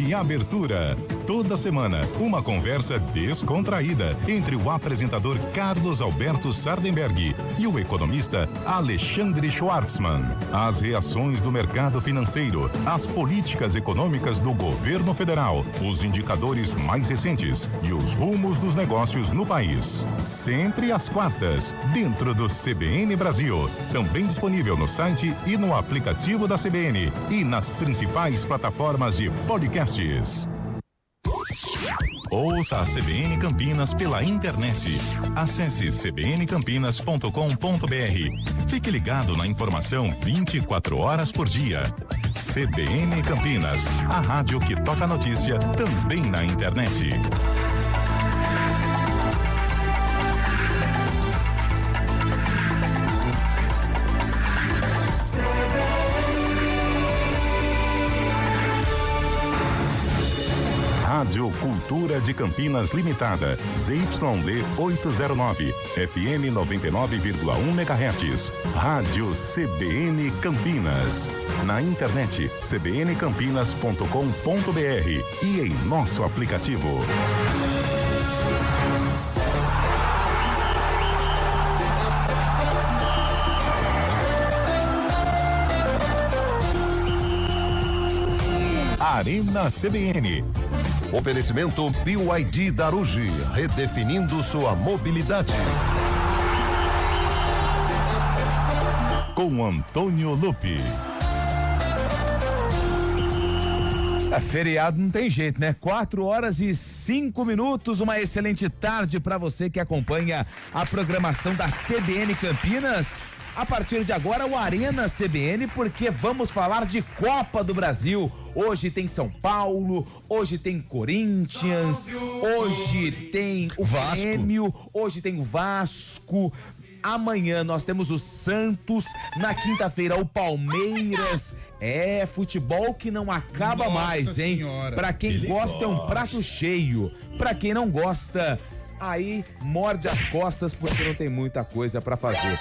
de abertura. Toda semana, uma conversa descontraída entre o apresentador Carlos Alberto Sardenberg e o economista Alexandre Schwartzman. As reações do mercado financeiro, as políticas econômicas do governo federal, os indicadores mais recentes e os rumos dos negócios no país. Sempre às quartas, dentro do CBN Brasil. Também disponível no site e no aplicativo da CBN e nas principais plataformas de podcasts. Ouça a CBN Campinas pela internet. Acesse cbncampinas.com.br. Fique ligado na informação 24 horas por dia. CBN Campinas, a rádio que toca notícia também na internet. Rádio Cultura de Campinas Limitada, ZYD 809, FM 99,1 MHz. Rádio CBN Campinas. Na internet, cbncampinas.com.br e em nosso aplicativo. Arena CBN. Oferecimento BYD Darugi, redefinindo sua mobilidade. Com Antônio Lupi. Feriado não tem jeito, né? 4h05. Uma excelente tarde para você que acompanha a programação da CBN Campinas. A partir de agora, o Arena CBN, porque vamos falar de Copa do Brasil. Hoje tem São Paulo, hoje tem Corinthians, hoje tem o Grêmio, hoje tem o Vasco. Amanhã nós temos o Santos, na quinta-feira o Palmeiras. É futebol que não acaba mais, hein? Pra quem gosta é um prato cheio. Pra quem não gosta, aí morde as costas porque não tem muita coisa pra fazer.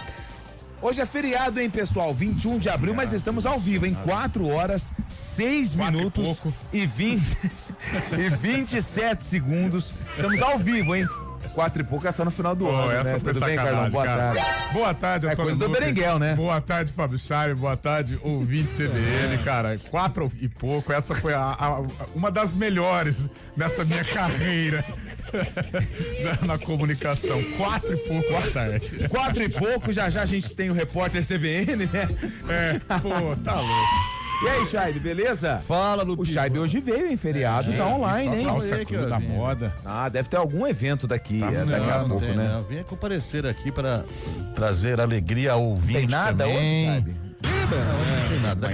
Hoje é feriado, hein, pessoal? 21 de abril, mas estamos ao vivo, em 4h06 e 27 segundos. Estamos ao vivo, hein? 4 e pouco é só no final do ano, essa né? foi Tudo bem, Carlão? Boa tarde. Boa tarde, Antônio. É coisa do Berenguel, né? Boa tarde, Fábio Charme. Boa tarde, ouvinte CBN. Cara, 4 e pouco, essa foi uma das melhores nessa minha carreira na comunicação. 4 e pouco, boa tarde. 4 e pouco, já a gente tem o repórter CBN, né? Tá louco. E aí, Chaibe, beleza? Fala, Lupinho. O Chaibe hoje veio em feriado, tá online, hein? Calça Clube da Moda. Ah, deve ter algum evento daqui, daqui a não pouco, tem, né? Eu vim comparecer aqui para trazer alegria ao ouvinte. Tem nada também. hoje, Chaibe? Não tem nada.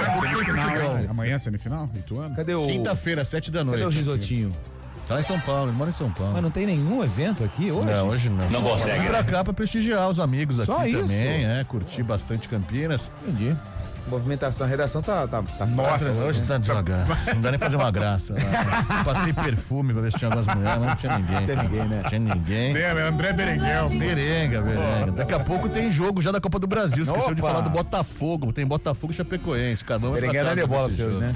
Amanhã é semifinal? Ituano? Cadê o... Quinta-feira, 7 da noite. Cadê o risotinho? Tá lá em São Paulo, ele mora em São Paulo. Mas não tem nenhum evento aqui hoje? Não, hoje não. Não consegue. Vim pra cá pra prestigiar os amigos Só aqui isso? também, curtir bastante Campinas. Entendi. Movimentação, a redação tá Nossa, hoje tá devagar. Não dá nem fazer uma graça. Passei perfume pra ver se tinha algumas mulheres, mas não tinha ninguém. Tinha ninguém, né? Tinha ninguém. Tem André Berenguel. Berenga. Daqui a pouco tem jogo já da Copa do Brasil. Esqueceu de Opa! falar do Botafogo. Tem Botafogo e Chapecoense. Cara, vamos Berenguel não é de bola pra vocês, né?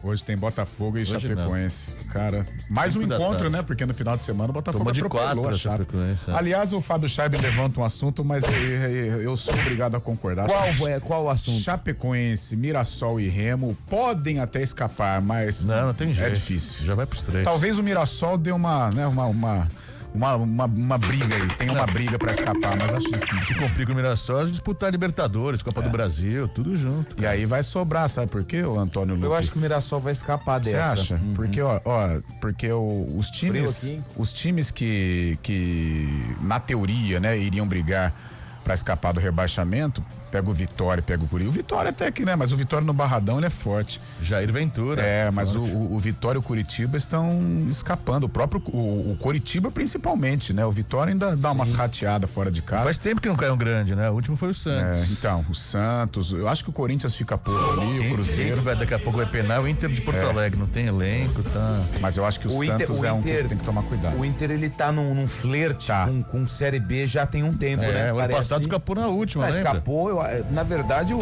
Hoje tem Botafogo e Hoje Chapecoense. Cara, mais um 5 da encontro, tarde. né? Porque no final de semana o Botafogo Toma de atropelou 4 a pra Chape. Chapecoense. Aliás, o Fábio Charme levanta um assunto, mas eu sou obrigado a concordar. Qual o assunto? Chapecoense, Mirassol e Remo podem até escapar, mas Não tem jeito. é difícil. Já vai pros 3. Talvez o Mirassol dê uma briga aí, tem uma briga pra escapar, mas acho Se difícil. complica o Mirassol, disputar Libertadores, Copa do Brasil, tudo junto. E aí vai sobrar, sabe por quê, o Antônio Lupe? Eu acho que o Mirassol vai escapar Você dessa. acha? Porque, porque os times que na teoria, né, iriam brigar pra escapar do rebaixamento, pega o Vitória, pega o Curitiba. O Vitória até que, né, mas o Vitória no Barradão ele é forte. Jair Ventura. Mas o Vitória e o Curitiba estão escapando. O próprio o Curitiba principalmente, né? O Vitória ainda dá umas rateadas fora de casa. Faz tempo que não cai um grande, né? O último foi o Santos. Então, o Santos, eu acho que o Corinthians fica pouco ali, o Cruzeiro. Daqui a pouco vai penar o Inter de Porto Alegre, não tem elenco, tá? Mas eu acho que o Santos é um que tem que tomar cuidado. O Inter, ele tá num flerte Tá. com Série B já tem um tempo, né? O ano Parece. passado escapou na última, lembra? Escapou, na verdade,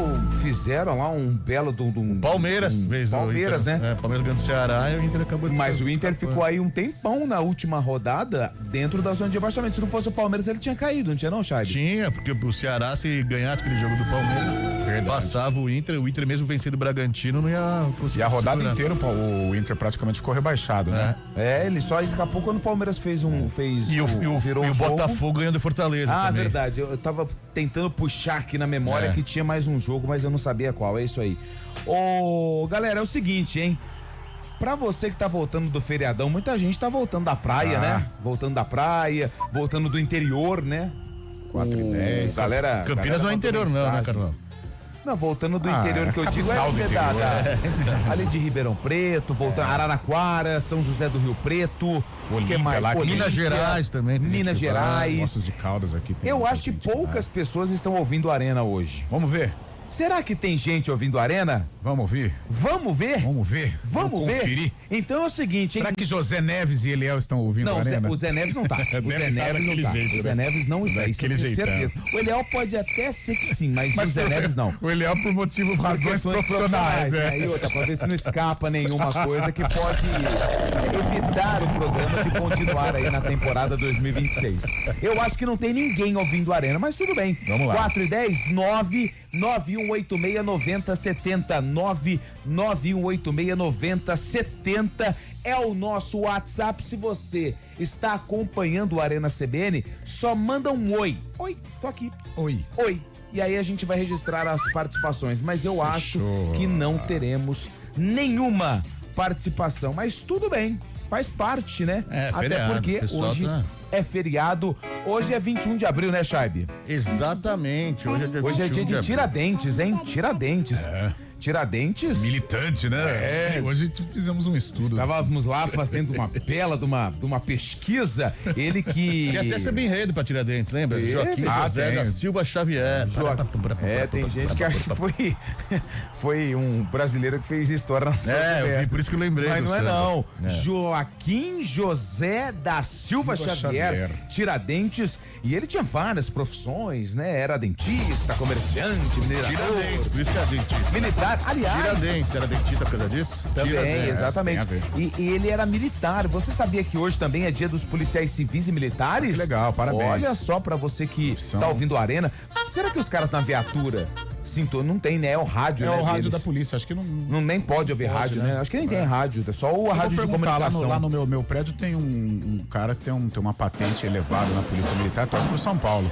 fizeram lá um belo do Palmeiras fez Palmeiras, o Inter, né? Palmeiras ganhou do Ceará e o Inter acabou de... Mas o Inter ficou aí um tempão na última rodada dentro da zona de abaixamento. Se não fosse o Palmeiras, ele tinha caído, não tinha não, Chay? Tinha, porque o Ceará, se ganhasse aquele jogo do Palmeiras, passava o Inter mesmo vencendo o Bragantino, não ia conseguir. E a rodada inteira o Inter praticamente ficou rebaixado, né? Ele só escapou quando o Palmeiras fez virou o Botafogo ganhando Fortaleza também. Verdade. Eu tava tentando puxar aqui na memória que tinha mais um jogo, mas eu não sabia qual. É isso aí. Galera, é o seguinte, hein? Pra você que tá voltando do feriadão, muita gente tá voltando da praia, né? Voltando da praia, voltando do interior, né? 4h10. Galera, Campinas não é interior não, né, Carlão? Não, voltando do interior que eu digo ali de Ribeirão Preto, voltando Araraquara, São José do Rio Preto, Minas Gerais também. Minas Gerais. Poços de Caldas aqui. Eu acho que poucas pessoas estão ouvindo Arena hoje. Vamos ver. Será que tem gente ouvindo Arena? Vamos ver. Vamos ver? Vamos ver. Vamos ver? Conferir. Então é o seguinte, Será que José Neves e Eliel estão ouvindo não, Arena? O Zé Neves não tá. O Zé Neves não tá. O Zé Neves não está. Isso eu tenho certeza. O Eliel pode até ser que sim, mas o Zé Neves não. O Eliel por razões profissionais. E outra, pra ver se não escapa nenhuma coisa que pode evitar o programa de continuar aí na temporada 2026. Eu acho que não tem ninguém ouvindo Arena, mas tudo bem. Vamos lá. 4h10, 991869070, 991869070 é o nosso WhatsApp. Se você está acompanhando o Arena CBN, só manda um oi. Oi, tô aqui. Oi. E aí a gente vai registrar as participações, mas eu acho que não teremos nenhuma participação, mas tudo bem, faz parte, né? Até feriado, porque hoje é feriado. Hoje é 21 de abril, né, Chaibe? Exatamente. Hoje é dia de Tiradentes, hein? Tiradentes. Tiradentes. Militante, né? Hoje fizemos um estudo. Estávamos lá fazendo uma bela de uma pesquisa. Ele que... Tem até esse enredo pra Tiradentes, lembra? Joaquim José da Silva Xavier. Tem gente que acha que foi um brasileiro que fez história na eu vi, por isso que eu lembrei. Mas não é não. Joaquim José da Silva Xavier, Tiradentes. E ele tinha várias profissões, né? Era dentista, comerciante, minerador. Tiradentes, por isso que é dentista. Militar, aliás. Tiradentes, era dentista por causa disso? Também, exatamente. E ele era militar. Você sabia que hoje também é dia dos policiais civis e militares? Que legal, parabéns. Olha só pra você que tá ouvindo a Arena. Será que os caras na viatura não tem, né? É o rádio, né? É o rádio deles. da polícia, acho que não nem pode ouvir rádio, né? Acho que nem tem rádio, é só o rádio de comunicação. Lá no meu prédio tem um cara que tem uma patente elevada na Polícia Militar, torce pro São Paulo.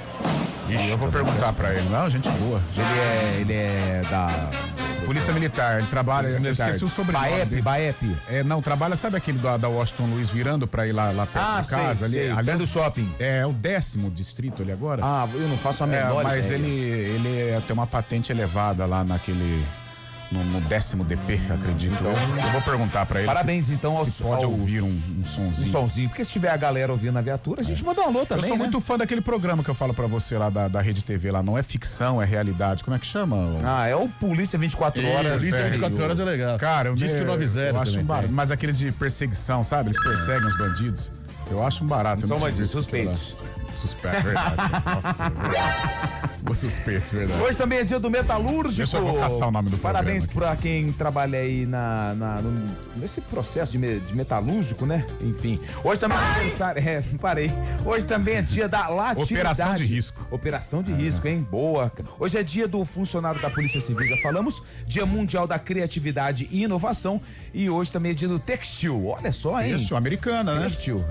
E eu vou perguntar pra ele. Não, gente boa. Ele é da... Polícia Militar, ele trabalha, eu esqueci o sobrenome. Baep. Não, trabalha, sabe aquele da Washington Luiz virando pra ir lá perto de casa? Sei, ali do shopping. É o 10º distrito ali agora. Eu não faço a menor mas ideia. ele tem uma patente elevada lá naquele... No 10º DP, acredito. Então, eu vou perguntar pra ele. Parabéns, então, se pode ouvir um sonzinho. Um sonzinho, porque se tiver a galera ouvindo na viatura, a gente manda um alô também. Eu sou muito fã daquele programa que eu falo pra você lá da Rede TV lá. Não é ficção, é realidade. Como é que chama? É o Polícia 24 Horas. Polícia 24 Horas é legal. Cara, Diz que 90 eu acho um barato. Mas aqueles de perseguição, sabe? Eles perseguem os bandidos. Eu acho um barato. São bandidos, suspeitos. Suspeito, verdade. Nossa, verdade. Os suspeitos, verdade. Hoje também é dia do metalúrgico. Deixa eu caçar o nome do Parabéns pra quem trabalha aí nesse processo de metalúrgico, né? Enfim. Hoje também é aniversário. Parei. Hoje também é dia da latilidade. Operação de risco. Operação de risco, hein? Boa. Hoje é dia do funcionário da Polícia Civil, já falamos. Dia Mundial da Criatividade e Inovação. E hoje também é dia do textil. Olha só, hein? Isso, americana, né? Textil,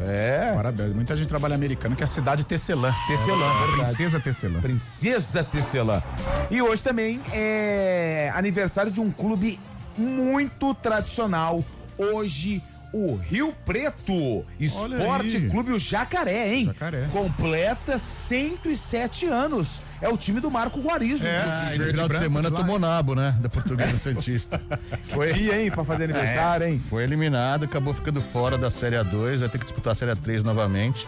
Parabéns. Muita gente trabalha americana, que é a cidade Tecelã. Verdade. Princesa Tecelã. Princesa Tecelã. E hoje também é aniversário de um clube muito tradicional. Hoje, o Rio Preto Esporte Clube o Jacaré, hein? Jacaré. Completa 107 anos. É o time do Marco Guarizo. E no final de semana tomou nabo, né? Da Portuguesa Santista. Foi dia, hein? Pra fazer aniversário, hein? Foi eliminado, acabou ficando fora da Série A2, vai ter que disputar a Série A3 novamente.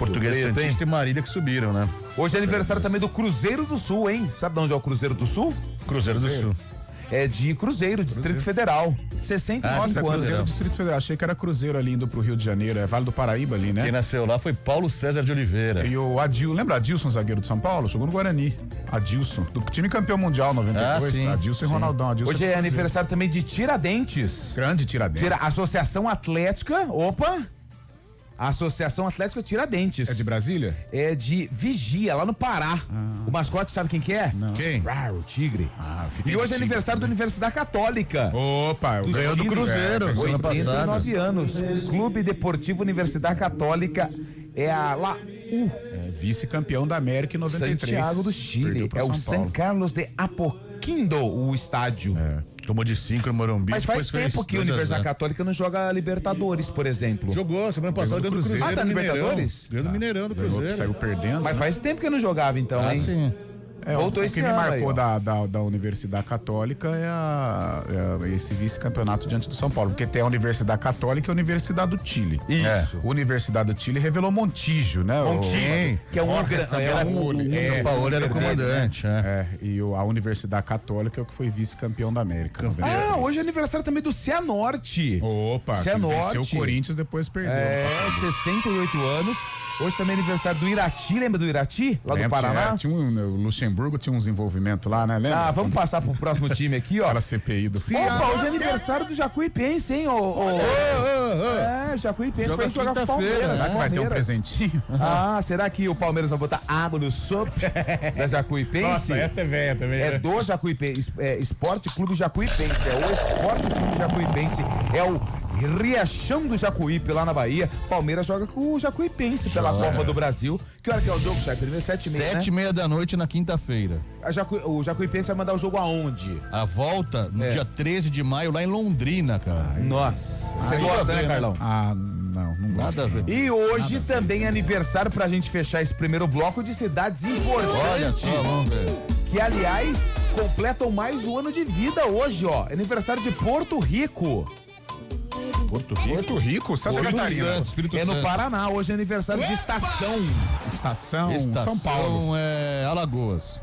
Portuguesa Santista e Marília que subiram, né? Hoje é aniversário também do Cruzeiro do Sul, hein? Sabe de onde é o Cruzeiro do Sul? Cruzeiro do Sul. É de Cruzeiro, Distrito Federal. 65 Nossa, anos. Cruzeiro Distrito Federal. Achei que era Cruzeiro ali indo pro Rio de Janeiro. É Vale do Paraíba ali, né? Quem nasceu lá foi Paulo César de Oliveira. E o Adilson, lembra Adilson, zagueiro de São Paulo? Jogou no Guarani. Adilson, do time campeão mundial 92. Sim, Adilson e Ronaldão. Adilson Hoje é Cruzeiro. aniversário também de Tiradentes. Grande Tiradentes. Associação Atlética, Associação Atlética Tiradentes. É de Brasília? É de Vigia, lá no Pará. O mascote, sabe quem que é? Não. Quem? Rar, o tigre. O que E tem hoje é de aniversário da tigre, Universidade Católica. Opa, Ganhou do Chile, Cruzeiro, semana passada. 89 anos. Clube Deportivo Universidade Católica é a Laú, vice-campeão da América em 93. Santiago do Chile. Perdeu pro É o São San Paulo. Carlos de Apoquindo, o estádio. Tomou de 5 no Morumbi. Mas faz depois fez tempo que a 2 a 0. Universidade Católica não joga Libertadores, por exemplo. Jogou, semana passada ganhou do Cruzeiro. Ah, tá no no Mineirão. Libertadores? Ganhou do Mineirão do Ganhou, Cruzeiro. saiu perdendo. Mas né? faz tempo que não jogava, então, hein? sim. Voltou o esse que me ano aí, marcou ó. da Universidade Católica é esse vice-campeonato diante do São Paulo, porque tem a Universidade Católica e a Universidade do Chile. Isso. A Universidade do Chile revelou Montijo, né? Montijo, que é um Jorge Sampaoli. São Paulo era o comandante, E a Universidade Católica é o que foi vice-campeão da América. Ah, hoje é aniversário também do Cianorte. Opa, que Cianorte. venceu o Corinthians, depois perdeu. É, 68 anos. Hoje também é aniversário do Irati, lembra do Irati? Lá do Lembra, Paraná? o Luxemburgo tinha uns envolvimentos lá, né? Lembra? Ah, vamos passar pro próximo time aqui, ó. Aquela CPI do Opa, hoje é aniversário do Jacuipense, hein? É, Jacuipense Joga vai jogar com o quinta-feira, Palmeiras. Será que vai ter um Palmeiras. presentinho? Ah, será que o Palmeiras vai botar água no sopa da Jacuipense? é velha também. É do Jacuipense, Esporte Clube Jacuipense, é o Esporte Clube Jacuipense, é o Riachão do Jacuípe lá na Bahia. Palmeiras joga com o Jacuipense pela Copa do Brasil. Que hora que é o jogo, Chay? Primeiro 7h30, 7h30 da noite na quinta-feira. O Jacuipense vai mandar o jogo aonde? A volta no dia 13 de maio lá em Londrina, cara. Nossa, você Aí gosta, vai né, ver, Carlão? Ah, não gosto. Nada a ver. E hoje também é aniversário pra gente fechar esse primeiro bloco de cidades importantes. Olha só, vamos ver. Que, aliás, completam mais um ano de vida hoje, ó. Aniversário de Porto Rico. Porto Rico, Santa Catarina. Espírito É no Santo. Paraná, hoje é aniversário de Estação. Estação São Paulo. É Alagoas.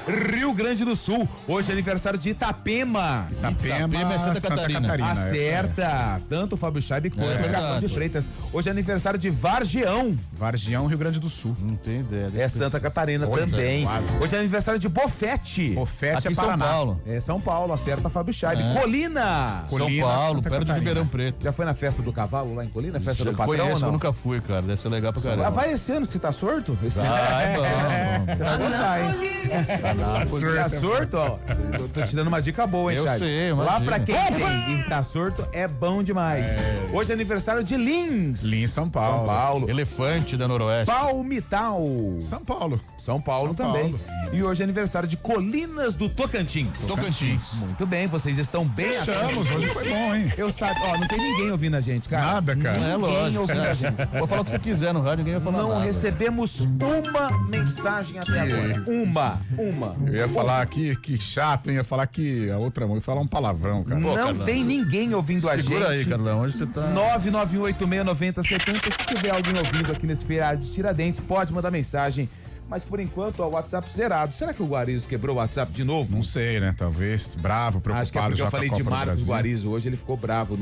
Rio Grande do Sul, hoje é aniversário de Itapema. Itapema é Santa Catarina. Acerta tanto o Fábio Scheibe quanto o Cação verdade. de Freitas. Hoje é aniversário de Vargião. Vargião, Rio Grande do Sul. Não tem ideia. É Santa Catarina Olha, também. quase. Hoje é aniversário de Bofete. Bofete Aqui é em São Paraná. Paulo. É São Paulo, acerta Fábio Scheibe. Colina. São Colina, Paulo, Santa perto de Catarina. Ribeirão Preto. Já foi na festa do cavalo lá em Colina? Festa do Eu patrão ou conheço, não? eu nunca fui, cara. Deve ser legal pra Ah, caramba. vai esse ano que você tá sorto? Esse ano. Vai, bom. Você vai gostar, hein? Tá sorto, ó. Eu tô te dando uma dica boa, hein, Eu Chay? sei, Lá imagina. pra quem tem e tá sorto, é bom demais. Hoje é aniversário de Lins. Lins, São Paulo. São Paulo. Elefante da Noroeste. Palmital. São Paulo. São Paulo São também. Paulo. E hoje é aniversário de Colinas do Tocantins. Tocantins. Muito bem, vocês estão bem Fechamos, hoje foi bom, hein? Eu sabe, ó, não tem ninguém ouvindo a gente, cara. Nada, cara. É Ninguém lógico. ouvindo a gente. Vou falar o que você quiser no rádio, ninguém vai falar Não nada. recebemos uma mensagem até agora. Uma. Eu ia falar aqui, que chato, hein? Ia falar que a outra mão ia falar um palavrão, cara. Não Carlão, tem ninguém ouvindo a gente. Segura aí, Carlão. Onde você tá? 991869070. Se tiver alguém ouvindo aqui nesse feriado de Tiradentes, pode mandar mensagem. Mas por enquanto, ó, o WhatsApp zerado. Será que o Guarizo quebrou o WhatsApp de novo? Não sei, né? Talvez. Bravo, preocupado Acho que é porque já eu com a falei Copa do demais do Brasil. Guarizo hoje, ele ficou bravo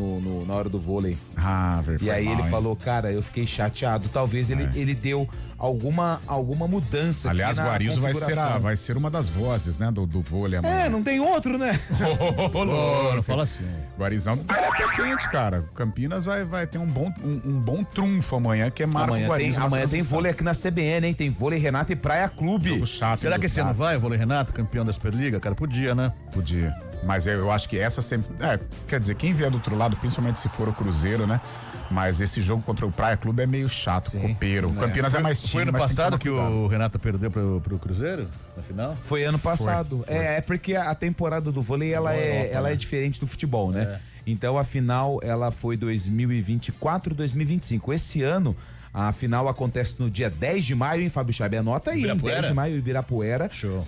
na hora do vôlei. Ah, verdade. E aí ele falou, cara, eu fiquei chateado. Talvez ele deu alguma mudança. Aliás, aqui o na Guarizo configuração. vai ser uma das vozes, né? Do vôlei amanhã. É, não tem outro, né? Ô, não fala assim. Guarizão do pé quente, cara. O Campinas vai ter um bom trunfo amanhã, que é Marco Guarizo. na Amanhã tem transmissão. vôlei aqui na CBN, hein? Tem vôlei Renata e Praia Clube. Jogo chato. Será hein, que do esse ano Chato. vai, o Vôlei Renato, campeão da Superliga? Cara, podia, né? Podia. Mas eu acho que essa sempre. Quer dizer, quem vier do outro lado, principalmente se for o Cruzeiro, né? Mas esse jogo contra o Praia Clube é meio chato, copeiro. O Campinas é mais time. Foi ano mas tem passado tomar que cuidado. o Renato perdeu pro Cruzeiro, na final? Foi ano passado. Foi. É porque a temporada do vôlei ela é diferente do futebol, né? Então a final ela foi 2024, 2025. Esse ano a final acontece no dia 10 de maio, hein, Fábio Scheibe? Anota aí, hein? Ibirapuera? 10 de maio, Ibirapuera. Show.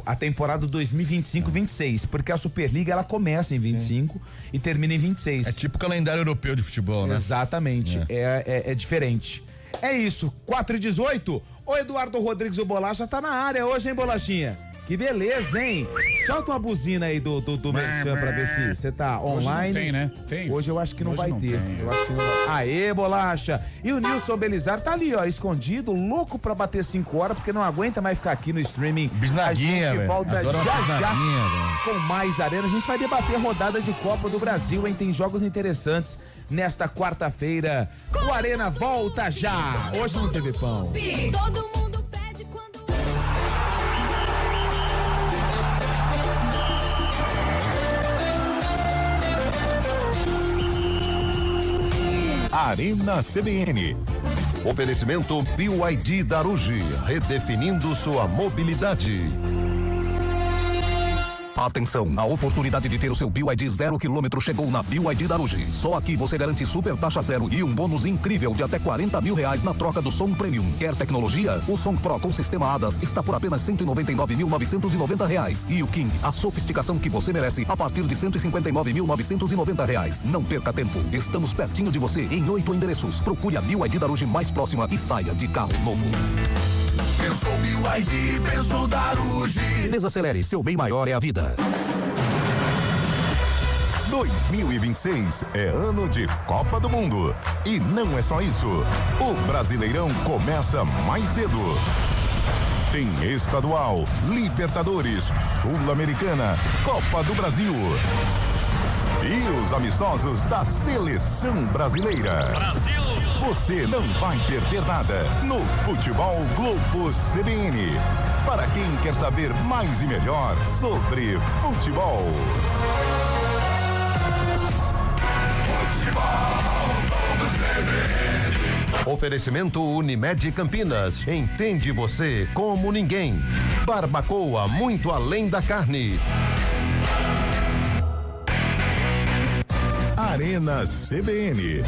A temporada 2025-26, porque a Superliga ela começa em 25 e termina em 26. É tipo o calendário europeu de futebol, né? Exatamente, é diferente. É isso, 4h18. O Eduardo Rodrigues, o Bolacha, tá na área hoje, hein, Bolachinha? Que beleza, hein? Solta uma buzina aí do Merchan pra ver se você tá online. Hoje não tem, né? Tem. Hoje eu acho que não vai ter. Tem. Eu acho que não vai. Aê, Bolacha! E o Nilson Belizar tá ali, ó, escondido, louco pra bater 5 horas, porque não aguenta mais ficar aqui no streaming. Bisnaguinha, A gente velho. volta Adoro uma já bisnaguinha, velho. com mais Arena. A gente vai debater a rodada de Copa do Brasil, hein? Tem jogos interessantes nesta quarta-feira. O Arena volta já! Hoje não teve pão. Todo mundo pede quando... Arena CBN. Oferecimento BYD Darugi, redefinindo sua mobilidade. Atenção, a oportunidade de ter o seu BYD 0 km chegou na BYD Darugi. Só aqui você garante super taxa zero e um bônus incrível de até R$40 mil na troca do som Premium. Quer tecnologia? O som Pro com sistema ADAS está por apenas R$199.990. E o King, a sofisticação que você merece, a partir de R$159.990. Não perca tempo. Estamos pertinho de você em 8 endereços. Procure a BYD Darugi mais próxima e saia de carro novo. Pensou BYD, pensou Darugi. Desacelere, seu bem maior é a vida. 2026 é ano de Copa do Mundo. E não é só isso. O Brasileirão começa mais cedo. Tem estadual, Libertadores, Sul-Americana, Copa do Brasil. E os amistosos da Seleção Brasileira. Você não vai perder nada no Futebol Globo CBN. Para quem quer saber mais e melhor sobre futebol. Oferecimento Unimed Campinas. Entende você como ninguém. Barbacoa, muito além da carne. Arena CBN.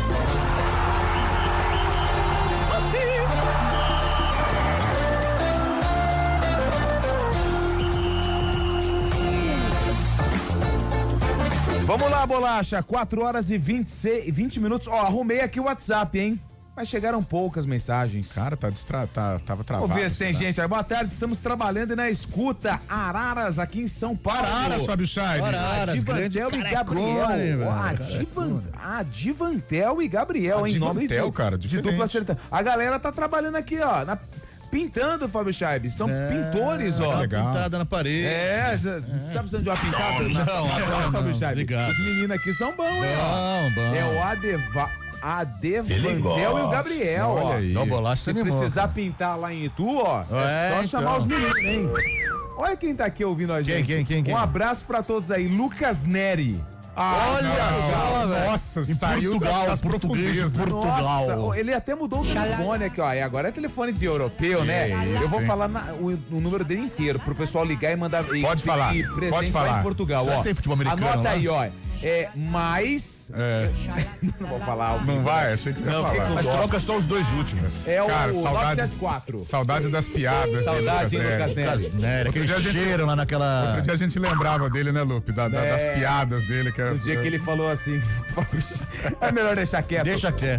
Vamos lá, Bolacha, 4 horas e 20 minutos. Ó, arrumei aqui o WhatsApp, hein? Mas chegaram poucas mensagens. Cara, tava travado. Vamos ver se tem será? gente aí. Boa tarde, estamos trabalhando na escuta Araras, aqui em São Paulo. Araras, Fábio Scheib. Adivantel e Gabriel. Adivantel e Gabriel, em nome de cara, de diferente. dupla sertã. A galera tá trabalhando aqui, ó, pintando, Fábio Scheib. São pintores, ó. legal. Pintada na parede. Tá precisando de uma pintada? Não, Fábio Scheib. obrigado. Os meninos aqui são bons, hein, ó. Bom. É o Adevantel e o Gabriel, ó. Olha aí. Não, Bolacha, Se você precisar pintar lá em Itu, ó, é só chamar os meninos, hein? Olha quem tá aqui ouvindo a gente. Quem? Um abraço pra todos aí. Lucas Neri. Olha só, velho. Nossa, Em saiu Portugal, das português de profundezas. Portugal. Nossa, ele até mudou o telefone aqui, ó. E agora é telefone de europeu, né? isso, Eu vou hein? falar o número dele inteiro pro pessoal ligar e mandar Pode falar, e presente pode lá falar. em Portugal, Será ó. que tem futebol americano Anota lá? aí, ó. Mais. Não vou falar. Não vai? Achei que você ia Não, fiquei falar. com Mas dó. troca só os dois últimos. É o Cara, saudade- 974. Saudade das piadas. Saudade, hein, Lucas Neri. Casnéria, aquele dia a gente- cheiro lá naquela... Outro dia a gente lembrava dele, né, Lupe? Das piadas dele. Que era, No dia que ele falou assim, é melhor deixar quieto.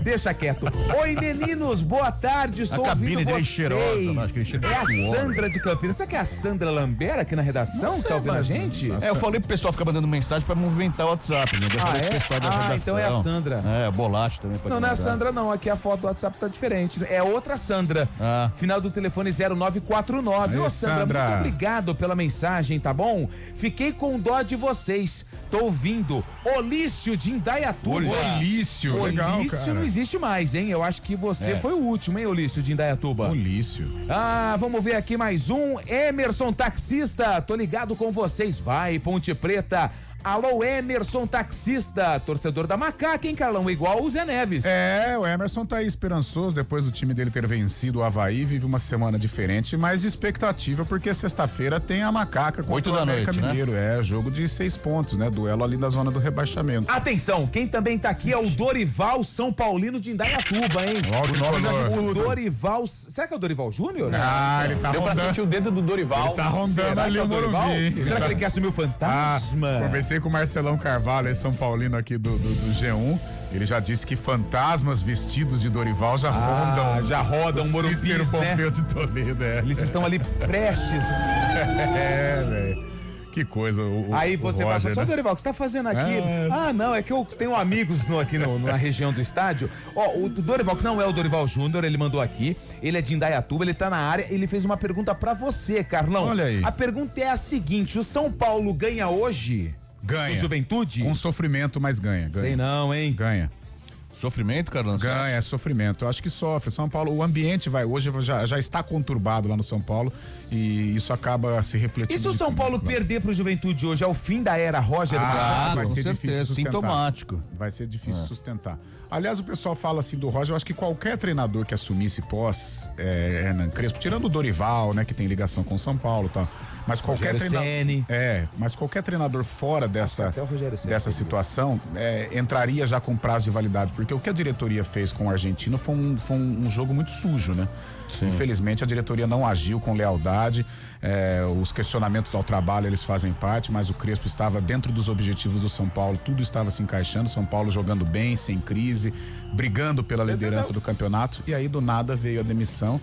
Deixa quieto. Oi, meninos, boa tarde, estou A cabine ouvindo dele é vocês. cheirosa, mas aquele cheiro de É a suor. Sandra de Campinas. Será que é a Sandra Lambera aqui na redação Não que sei, tá ouvindo a mas- gente? Eu falei pro pessoal ficar mandando mensagem pra movimentar o WhatsApp, né? Eu falei pro pessoal da redação. Então é a Sandra. É, Bolacha também pode Não, não é a mandar. Sandra não, aqui a foto do WhatsApp tá diferente. É outra Sandra. Final do telefone 0949. Ô, Aí, Sandra, Sandra. muito obrigado pela mensagem, tá bom? Fiquei com dó de vocês. Tô ouvindo Olício de Indaiatuba. Olício, legal, Olício cara. não existe mais, hein? Eu acho que você foi o último, hein, Olício de Indaiatuba? Olício. Vamos ver aqui mais um. Emerson Taxista, tô ligado com vocês. Vai, Ponte Preta. Alô, Emerson Taxista, torcedor da Macaca, hein, Carlão? Igual o Zé Neves. É, o Emerson tá aí esperançoso depois do time dele ter vencido o Avaí, vive uma semana diferente, mas de expectativa porque sexta-feira tem a Macaca contra 8 o da América noite, né? Mineiro. É, jogo de 6 pontos, né? Duelo ali da zona do rebaixamento. Atenção, quem também tá aqui é o Dorival São Paulino de Indaiatuba, hein? Ó, o nome já O Dorival. Será que é o Dorival Júnior? ele tá rondando. o dedo do Dorival. Ele tá rondando Será ali que é o o Dorival? Morumbi, hein? Será que ele quer assumir o fantasma? Conversei com o Marcelão Carvalho, São Paulino aqui do G1. Ele já disse que fantasmas vestidos de Dorival já rodam o Morumbi, Cícero Pompeu de Toledo. Eles estão ali prestes. Velho. Que coisa. Aí você vai falar, só Dorival, o que você tá fazendo aqui? Não, é que eu tenho amigos aqui na região do estádio. O Dorival, que não é o Dorival Júnior, ele mandou aqui, ele é de Indaiatuba, ele tá na área, ele fez uma pergunta pra você, Carlão. Olha aí. A pergunta é a seguinte, o São Paulo ganha hoje? Ganha. O Juventude? Com sofrimento, mas ganha. Sei não, hein? Ganha. Sofrimento, Carlão? Ganha, é sofrimento. Eu acho que sofre. São Paulo, o ambiente hoje já está conturbado lá no São Paulo e isso acaba se refletindo. E se o São Paulo perder pro Juventude hoje, é o fim da era Roger Machado? Vai ser difícil sustentar. Sintomático. Vai ser difícil sustentar. Aliás, o pessoal fala assim do Roger, eu acho que qualquer treinador que assumisse pós Hernan Crespo, tirando o Dorival, né, que tem ligação com o São Paulo e tal, mas qualquer treinador, mas qualquer treinador fora dessa situação entraria já com prazo de validade, porque o que a diretoria fez com o argentino foi um jogo muito sujo, né? Sim. Infelizmente a diretoria não agiu com lealdade, os questionamentos ao trabalho eles fazem parte, mas o Crespo estava dentro dos objetivos do São Paulo, tudo estava se encaixando, São Paulo jogando bem, sem crise, brigando pela liderança do campeonato, e aí do nada veio a demissão.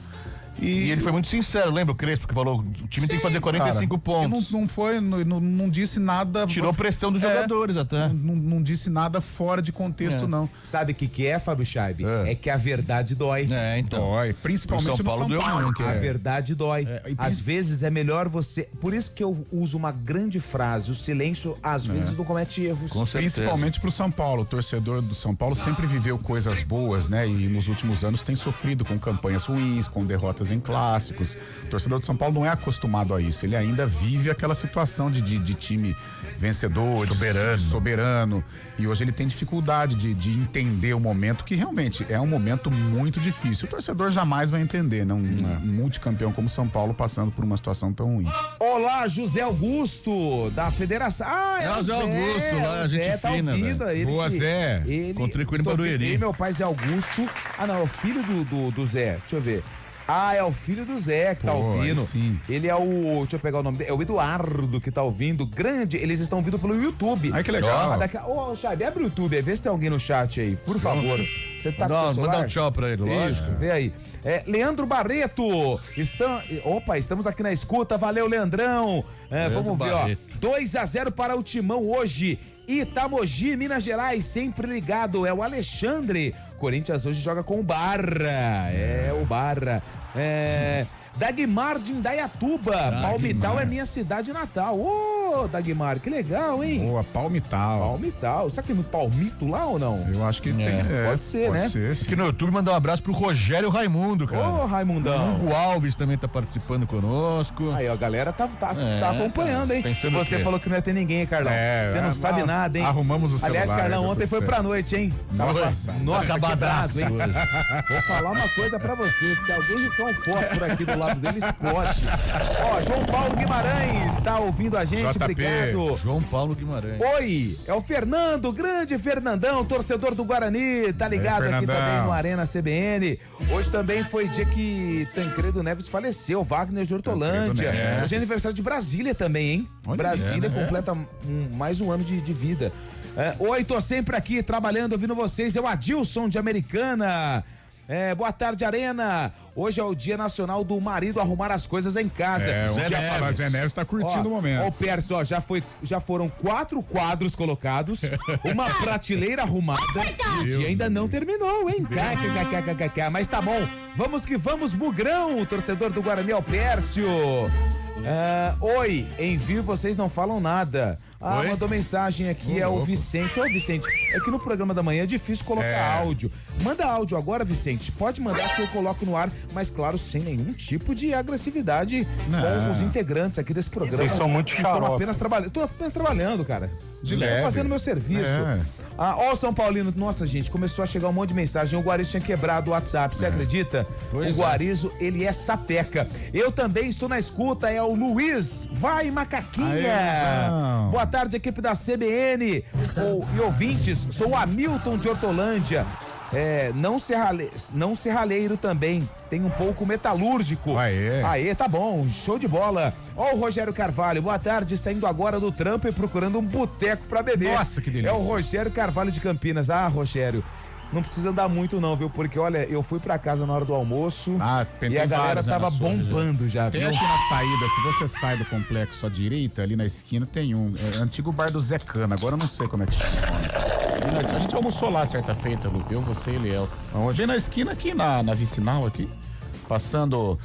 E ele foi muito sincero, lembra o Crespo que falou, o time tem que fazer 45 pontos. Não disse nada. Tirou pressão dos jogadores até. Não disse nada fora de contexto, não. Sabe o que é, Fábio Scheibe? É que a verdade dói. Então. Dói, principalmente no São Paulo. A verdade dói. Às vezes é melhor você... Por isso que eu uso uma grande frase, o silêncio às vezes não comete erros. Principalmente pro São Paulo. O torcedor do São Paulo sempre viveu coisas boas, né? E nos últimos anos tem sofrido com campanhas ruins, com derrotas em clássicos. O torcedor de São Paulo não é acostumado a isso. Ele ainda vive aquela situação de time vencedor, soberano. E hoje ele tem dificuldade de entender o momento, que realmente é um momento muito difícil. O torcedor jamais vai entender, né? Um multicampeão como São Paulo passando por uma situação tão ruim. Olá, José Augusto, da Federação. José Augusto, lá, gente tá fina, velho. Boa, Zé. Encontrei com ele em Barueri. Meu pai Zé Augusto. É o filho do Zé. Deixa eu ver. É o filho do Zé que tá ouvindo. Sim. Ele é o... Deixa eu pegar o nome dele. É o Eduardo que tá ouvindo. Grande. Eles estão ouvindo pelo YouTube. Ai, que legal. Xabi, abre o YouTube aí. Vê se tem alguém no chat aí. Por favor. Você tá com o celular? Manda um tchau pra ele, lógico. Isso, vê aí. Leandro Barreto. Estamos aqui na escuta. Valeu, Leandrão. Vamos ver, Barreto. 2-0 para o Timão hoje. Itamogi, Minas Gerais, sempre ligado. É o Alexandre. Corinthians hoje joga com o Barra. O Barra. Dagmar de Indaiatuba. Palmital é minha cidade natal. Dagmar, que legal, hein? Boa, Palmital. Será que tem muito palmito lá ou não? Eu acho que tem. Pode ser, né? Aqui no YouTube mandar um abraço pro Rogério Raimundo, cara. Raimundão. O Hugo Alves também tá participando conosco. Aí, a galera tá acompanhando, hein? Você falou que não ia ter ninguém, hein, Carlão? Você não sabe nada, hein? Arrumamos o celular. Aliás, Carlão, ontem foi pra noite, hein? Nossa, quebrado, hein? Vou falar uma coisa pra você. Se alguém riscar um fósforo aqui do lado dele, explode. João Paulo Guimarães tá ouvindo a gente. Obrigado. João Paulo Guimarães. Oi, é o Fernando, grande Fernandão, torcedor do Guarani, tá ligado aqui também no Arena CBN. Hoje também foi dia que Tancredo Neves faleceu, Wagner de Hortolândia. Hoje é aniversário de Brasília também, hein? Brasília completa mais um ano de vida. Oi, tô sempre aqui trabalhando, ouvindo vocês, é o Adilson de Americana. Boa tarde, Arena. Hoje é o Dia Nacional do Marido Arrumar as Coisas em Casa. Zé Neves tá curtindo o momento. Ó, Pércio, já foram 4 quadros colocados, uma prateleira arrumada e o dia ainda não terminou, hein? Mas tá bom, vamos que vamos, Bugrão, o torcedor do Guarani, ao Pércio. Oi, envio, vocês não falam nada. Mandou mensagem aqui, o Vicente. Vicente, é que no programa da manhã é difícil colocar áudio. Manda áudio agora, Vicente. Pode mandar que eu coloco no ar, mas claro, sem nenhum tipo de agressividade com os integrantes aqui desse programa. Vocês são muito xarope. Tô apenas trabalhando, cara. De leve. Fazendo meu serviço. O São Paulino, nossa, gente, começou a chegar um monte de mensagem. O Guarizo tinha quebrado o WhatsApp, você acredita? O Guarizo, ele é sapeca. Eu também estou na escuta, é o Luiz. Vai, macaquinha! Boa tarde, equipe da CBN e ouvintes. Sou o Hamilton de Hortolândia. não serralheiro também, tem um pouco metalúrgico. Aê, tá bom, show de bola. Ó o Rogério Carvalho, boa tarde, saindo agora do trampo e procurando um boteco pra beber. Nossa, que delícia. É o Rogério Carvalho de Campinas. Ah, Rogério, não precisa andar muito não, viu? Porque, olha, eu fui pra casa na hora do almoço e a galera tava bombando já, Tem viu? aqui na saída, se você sai do complexo à direita, ali na esquina tem um, antigo bar do Zé Cana, agora eu não sei como é que chama. A gente almoçou lá certa feita, Lu, eu, você e Liel. Vem na esquina aqui, na vicinal aqui, passando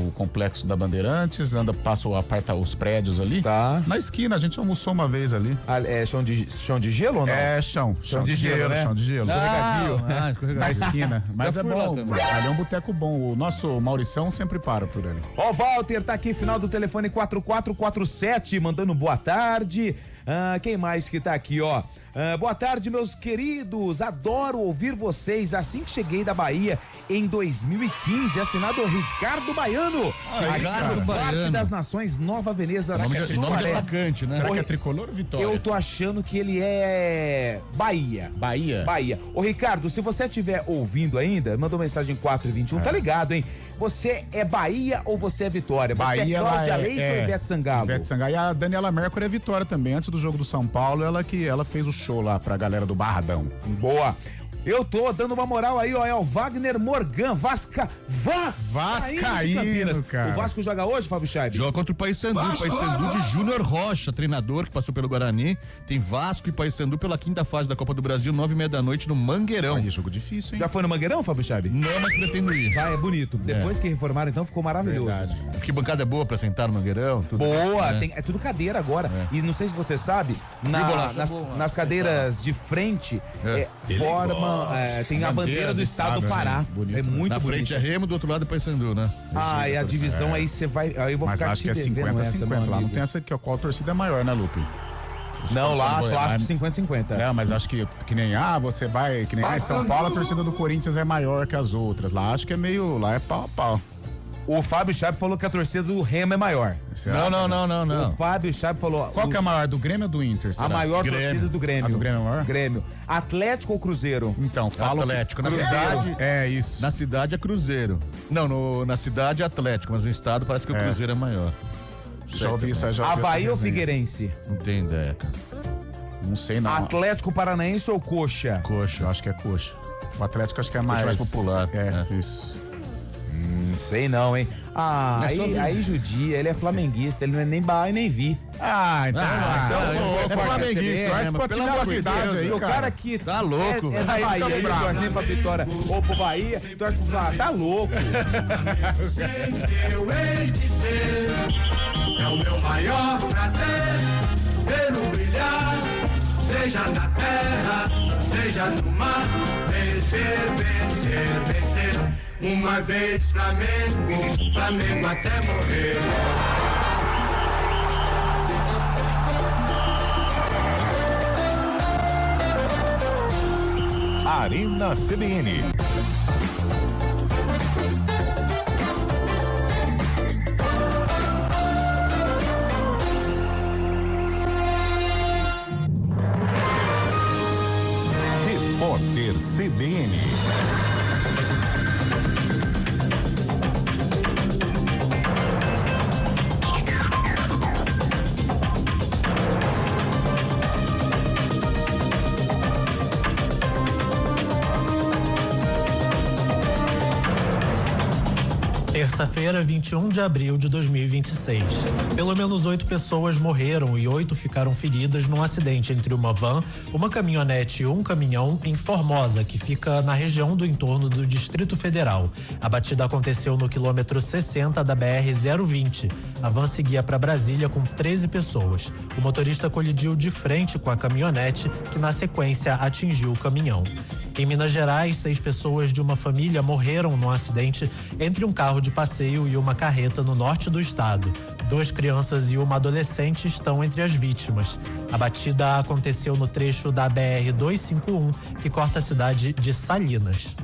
o complexo da Bandeirantes, passa os prédios ali. Tá. Na esquina, a gente almoçou uma vez ali. É chão de gelo ou não? É chão de gelo, né? Chão de gelo. Escorregadio. Na esquina. Mas é bom, ali é um boteco bom. O nosso Maurição sempre para por ali. Ó, o Walter tá aqui, final do telefone 4447, mandando boa tarde. Quem mais que tá aqui, ó? Boa tarde, meus queridos. Adoro ouvir vocês. Assim que cheguei da Bahia em 2015, assinado Ricardo Baiano. Ricardo Parque Baiano. das Nações, Nova Veneza, Nome de Sumaré. atacante, né? Será que é tricolor ou Vitória? Eu tô achando que ele é Bahia. Bahia. Ô, Ricardo, se você estiver ouvindo ainda, mandou mensagem 421, tá ligado, hein? Você é Bahia ou você é Vitória? Você Bahia, é Cláudia Leite ou Ivete Sangalo? Ivete Sangalo. E a Daniela Mercury é Vitória também. Antes do jogo do São Paulo, ela fez o show lá pra galera do Barradão. Boa. Eu tô dando uma moral aí, ó, é o Wagner Morgan, Vascaíno de Campinas. Cara. O Vasco joga hoje, Fábio Chaib? Joga contra o Paysandu de Júnior Rocha, treinador que passou pelo Guarani. Tem Vasco e Paysandu pela quinta fase da Copa do Brasil, 9h30 da noite no Mangueirão. Olha, jogo difícil, hein? Já foi no Mangueirão, Fábio Chaib? Não, mas pretendo ir. Vai, é bonito. Depois que reformaram, então, ficou maravilhoso. Verdade. Que bancada é boa pra sentar no Mangueirão. Tudo Boa, né? é tudo cadeira agora. E não sei se você sabe, nas cadeiras de frente, tem a bandeira do estado do Pará. Bonito, é né? muito Na bonito. frente é Remo, do outro lado é Paysandu, né? E a divisão aí você vai. Aí eu vou Mas ficar acho te que é devendo essa, 50-50. meu Lá não amigo. tem essa aqui, ó. Qual torcida é maior, né, Lupe? Não, lá, Mas- clássico 50-50. Não, mas acho que nem você vai, que nem em São Paulo, a torcida do Corinthians é maior que as outras. Lá acho que é meio, lá é pau a pau. O Fábio Chaib falou que a torcida do Remo é maior. Não. O Fábio Chaib falou. Qual que é a maior, do Grêmio ou do Inter? A será? maior Grêmio. torcida do Grêmio. A do Grêmio é maior? Grêmio. Atlético ou Cruzeiro? Então, fala Atlético. Na Cruzeiro. cidade, É isso. na cidade é Cruzeiro. Não, na cidade é Atlético, mas no estado parece que o Cruzeiro é maior. Já ouvi isso, já ouvi Havaí essa ou resenha. Figueirense? Não tem ideia, cara. Não sei não. Atlético Paranaense ou Coxa? Coxa. Eu acho que é coxa. O Atlético acho que é mais popular, Isso. Não sei não, hein? Aí judia, ele é flamenguista, ele não é nem Bahia nem Vi. É flamenguista, Mas pode tirar a cidade aí, O cara. cara que Tá louco, é da velho. Bahia, ele não torce nem pra Vitória ou pro Bahia, torce pro Bahia. Tá louco. Eu hei de ser, é o meu maior prazer, vê-lo brilhar, seja na terra, seja no mar, vencer, vencer, vencer, uma vez Flamengo, Flamengo até morrer. Arena CBN. Repórter CBN. Terça-feira, 21 de abril de 2026. Pelo menos 8 pessoas morreram e 8 ficaram feridas num acidente entre uma van, uma caminhonete e um caminhão em Formosa, que fica na região do entorno do Distrito Federal. A batida aconteceu no quilômetro 60 da BR-020. A van seguia para Brasília com 13 pessoas. O motorista colidiu de frente com a caminhonete, que na sequência atingiu o caminhão. Em Minas Gerais, 6 pessoas de uma família morreram num acidente entre um carro de passeio e uma carreta no norte do estado. 2 crianças e uma adolescente estão entre as vítimas. A batida aconteceu no trecho da BR-251, que corta a cidade de Salinas.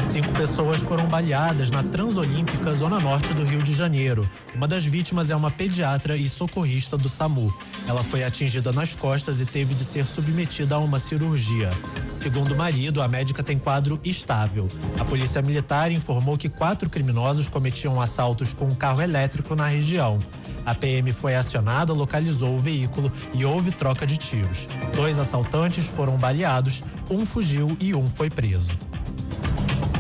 5 pessoas foram baleadas na Transolímpica, zona norte do Rio de Janeiro. Uma das vítimas é uma pediatra e socorrista do SAMU. Ela foi atingida nas costas e teve de ser submetida a uma cirurgia. Segundo o marido, a médica tem quadro estável. A polícia militar informou que 4 criminosos cometiam assaltos com um carro elétrico na região. A PM foi acionada, localizou o veículo e houve troca de tiros. 2 assaltantes foram baleados, um fugiu e um foi preso.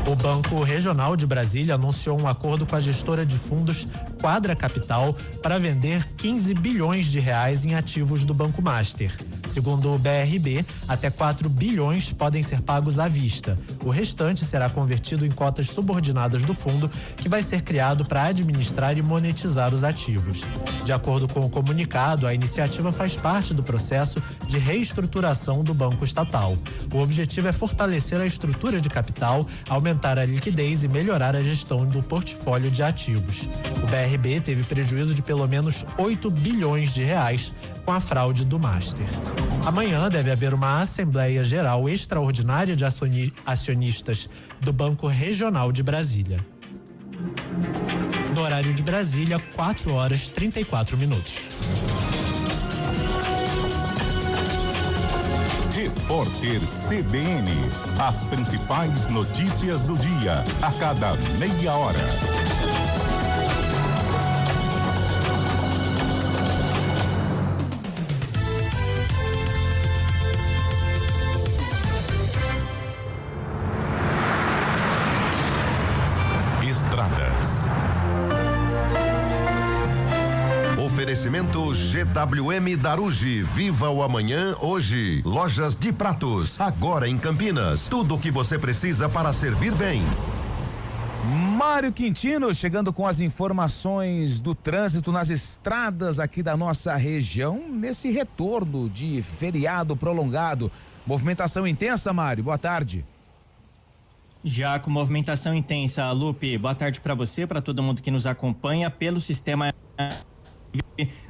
O Banco Regional de Brasília anunciou um acordo com a gestora de fundos Quadra Capital para vender 15 bilhões de reais em ativos do Banco Master. Segundo o BRB, até 4 bilhões podem ser pagos à vista. O restante será convertido em cotas subordinadas do fundo, que vai ser criado para administrar e monetizar os ativos. De acordo com o comunicado, a iniciativa faz parte do processo de reestruturação do banco estatal. O objetivo é fortalecer a estrutura de capital, aumentar a liquidez e melhorar a gestão do portfólio de ativos. O BRB teve prejuízo de pelo menos 8 bilhões de reais com a fraude do Master. Amanhã deve haver uma Assembleia Geral Extraordinária de Acionistas do Banco Regional de Brasília. No horário de Brasília, 4h34. Repórter CBN. As principais notícias do dia, a cada meia hora. Oferecimento GWM Darugi. Viva o amanhã hoje. Lojas de Pratos, agora em Campinas. Tudo o que você precisa para servir bem. Mário Quintino chegando com as informações do trânsito nas estradas aqui da nossa região, nesse retorno de feriado prolongado. Movimentação intensa, Mário, boa tarde. Já com movimentação intensa, Lupe, boa tarde para você, para todo mundo que nos acompanha pelo sistema.